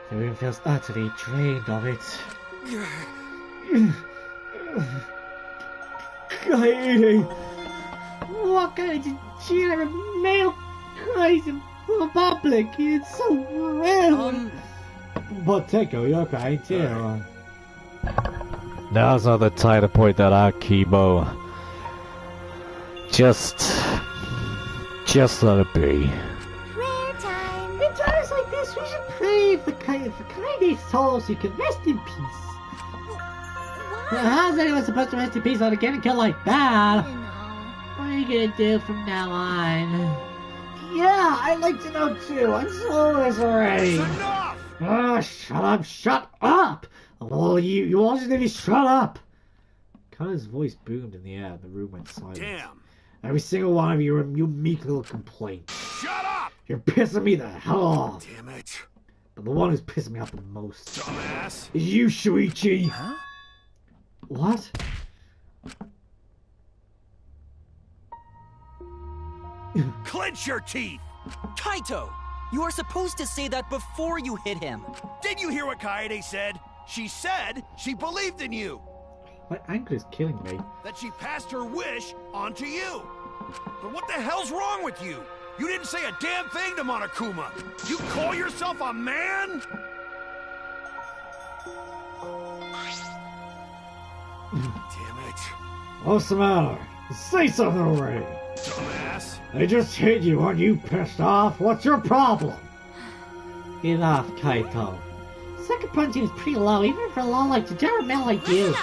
The room feels utterly drained of it. Kaede! What kind of degenerate male cries in public? It's so rude! But Teko, you're okay too. Now's not the time to point that out, Kibo. Just let it be. Prayer time. In times like this, we should pray for Kaide's soul so he can rest in peace. How's anyone supposed to rest in peace without getting killed like that? What are you gonna do from now on? Yeah, I'd like to know too. I'm so this already. Enough! Shut up! All you all just need to shut up! Connor's voice boomed in the air and the room went silent. Damn. Every single one of you are you meek little complaint. Shut up! You're pissing me the hell off. Damn it. But the one who's pissing me off the most Dumbass. is you, Shuichi. Huh? What? Clench your teeth! Kaito! You are supposed to say that before you hit him. Did you hear what Kaede said? She said she believed in you. My ankle is killing me. That she passed her wish on to you. But what the hell's wrong with you? You didn't say a damn thing to Monokuma. You call yourself a man? Damn it. What's the matter? Say something already. Dumbass. They just hit you. Aren't you pissed off? What's your problem? Enough, Kaito. Second punching is pretty low, even for a low like degenerate man like you.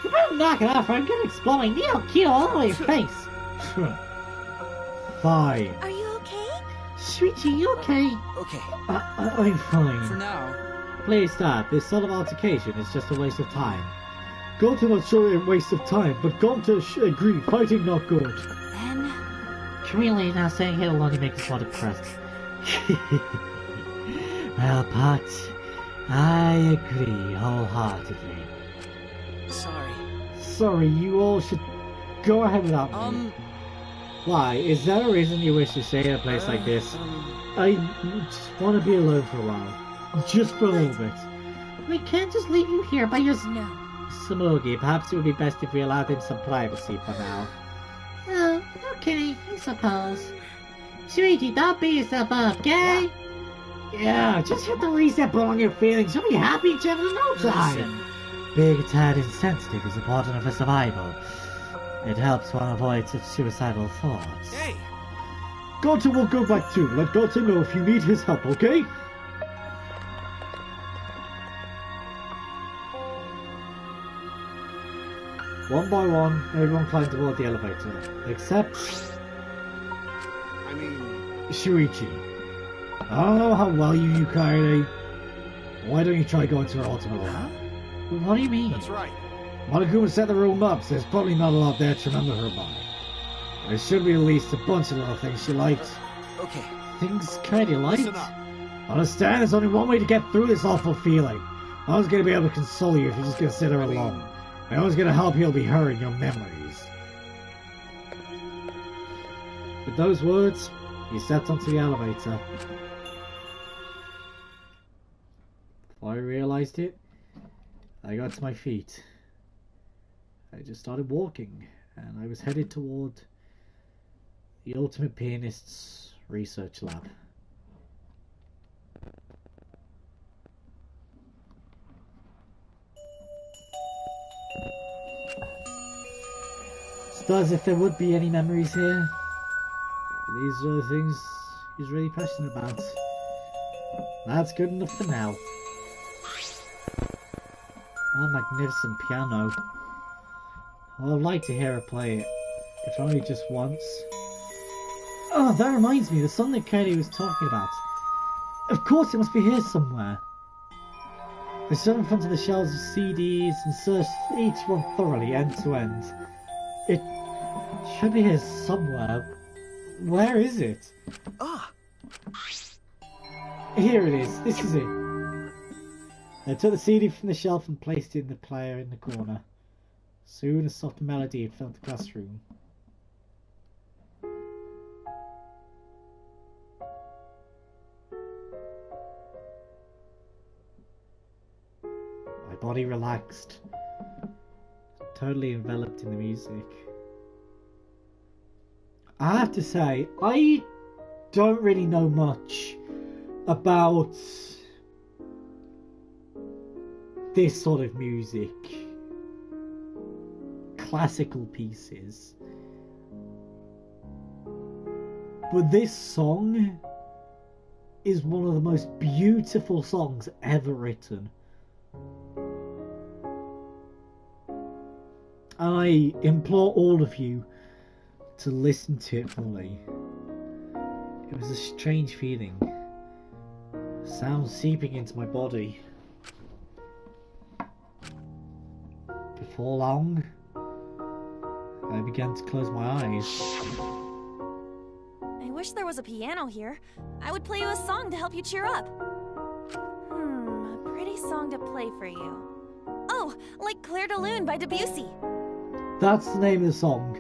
You better knock it off or I'm gonna explode my Neo-Kyo all over your face. Fine. Are you okay? Shuichi, you okay? Okay, I'm fine. for now. Please stop. This sort of altercation is just a waste of time. Gonta not sure a waste of time, but Gonta agree. Fighting not good. Then... Really, now saying here will only make us more depressed. Well, Pot, I agree wholeheartedly. Sorry, you all should go ahead without me. Why? Is there a reason you wish to stay in a place like this? I just want to be alone for a while. Just for a little bit. We can't just leave you here by yourself. No. Samugi, perhaps it would be best if we allowed him some privacy for now. Oh, okay, I suppose. Shuichi, don't beat yourself up, okay? Yeah, just hit the reset button on your feelings. You'll be happy in no time. Being tad insensitive is important for survival. It helps one avoid such suicidal thoughts. Hey! Gonta will go back too. Let Gonta know if you need his help, okay? One by one, everyone climbed aboard the elevator. Except... I mean... Shuichi. I don't know how well you knew Kaede. Why don't you try going to her ultimate level? What do you mean? That's right. Monokuma set the room up, so there's probably not a lot there to remember her by. There should be at least a bunch of little things she liked. Okay. Things Kaede liked? Listen up. Understand, there's only one way to get through this awful feeling. No one's gonna be able to console you if you're just gonna sit there alone. No one's gonna help you'll be hurting your memories. With those words, he stepped onto the elevator. Before I realized it, I got to my feet. I just started walking, and I was headed toward the Ultimate Pianist's research lab. It's not as if there would be any memories here. These are the things he's really passionate about. That's good enough for now. What a magnificent piano. I would like to hear her play it, if only just once. Oh, that reminds me, the song that Katie was talking about. Of course it must be here somewhere. I stood in front of the shelves of CDs and searched each one thoroughly, end to end. It should be here somewhere. Where is it? Ah! Here it is. This is it. I took the CD from the shelf and placed it in the player in the corner. Soon a soft melody filled the classroom. My body relaxed, totally enveloped in the music. I have to say, I don't really know much about this sort of music. Classical pieces. But this song is one of the most beautiful songs ever written. I implore all of you to listen to it fully. It was a strange feeling. Sound seeping into my body. Before long, I began to close my eyes. I wish there was a piano here. I would play you a song to help you cheer up. A pretty song to play for you. Oh, like Clair de Lune by Debussy. That's the name of the song.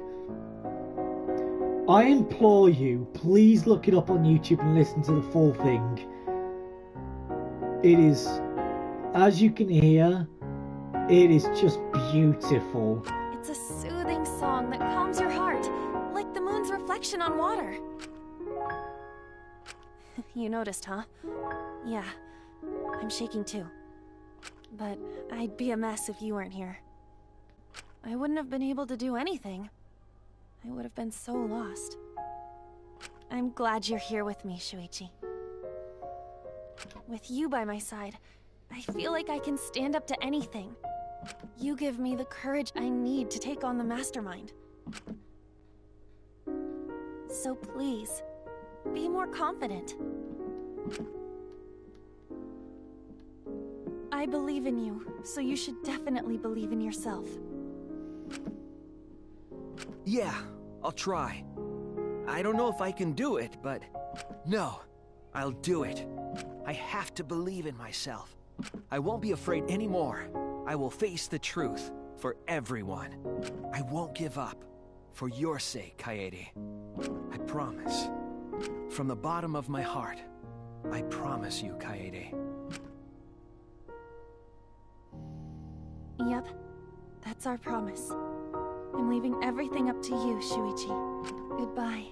I implore you, please look it up on YouTube and listen to the full thing. It is, as you can hear, it is just beautiful. It's a soothing song that calms your heart, like the moon's reflection on water. You noticed, huh? Yeah, I'm shaking too. But I'd be a mess if you weren't here. I wouldn't have been able to do anything. I would have been so lost. I'm glad you're here with me, Shuichi. With you by my side, I feel like I can stand up to anything. You give me the courage I need to take on the Mastermind. So please, be more confident. I believe in you, so you should definitely believe in yourself. Yeah, I'll try. I don't know if I can do it, but no, I'll do it. I have to believe in myself. I won't be afraid anymore. I will face the truth for everyone. I won't give up. For your sake, Kaede. I promise. From the bottom of my heart, I promise you, Kaede. Yep, that's our promise. I'm leaving everything up to you, Shuichi. Goodbye.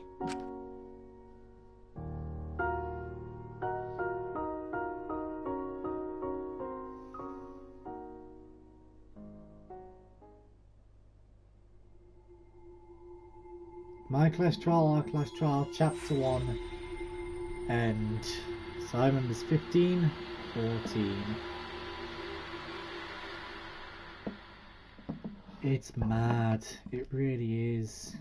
My Class Trial, Our Class Trial, Chapter 1, End. Simon was 15, 14. It's mad. It really is.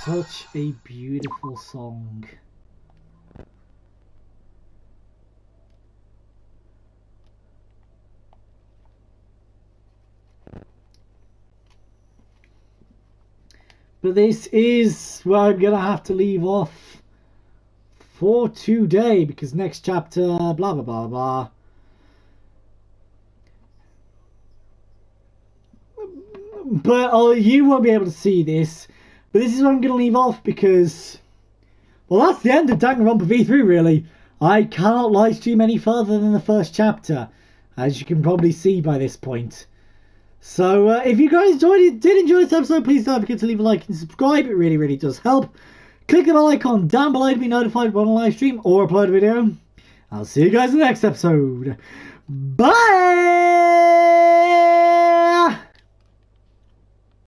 Such a beautiful song. But this is where I'm gonna have to leave off for today, because next chapter, blah, blah, blah, blah. But you won't be able to see this. But this is where I'm going to leave off, because, well, that's the end of Danganronpa V3, really. I cannot live stream any further than the first chapter, as you can probably see by this point. So, if you guys did enjoy this episode, please don't forget to leave a like and subscribe. It really, really does help. Click the bell icon down below to be notified when I live stream or upload a video. I'll see you guys in the next episode. Bye!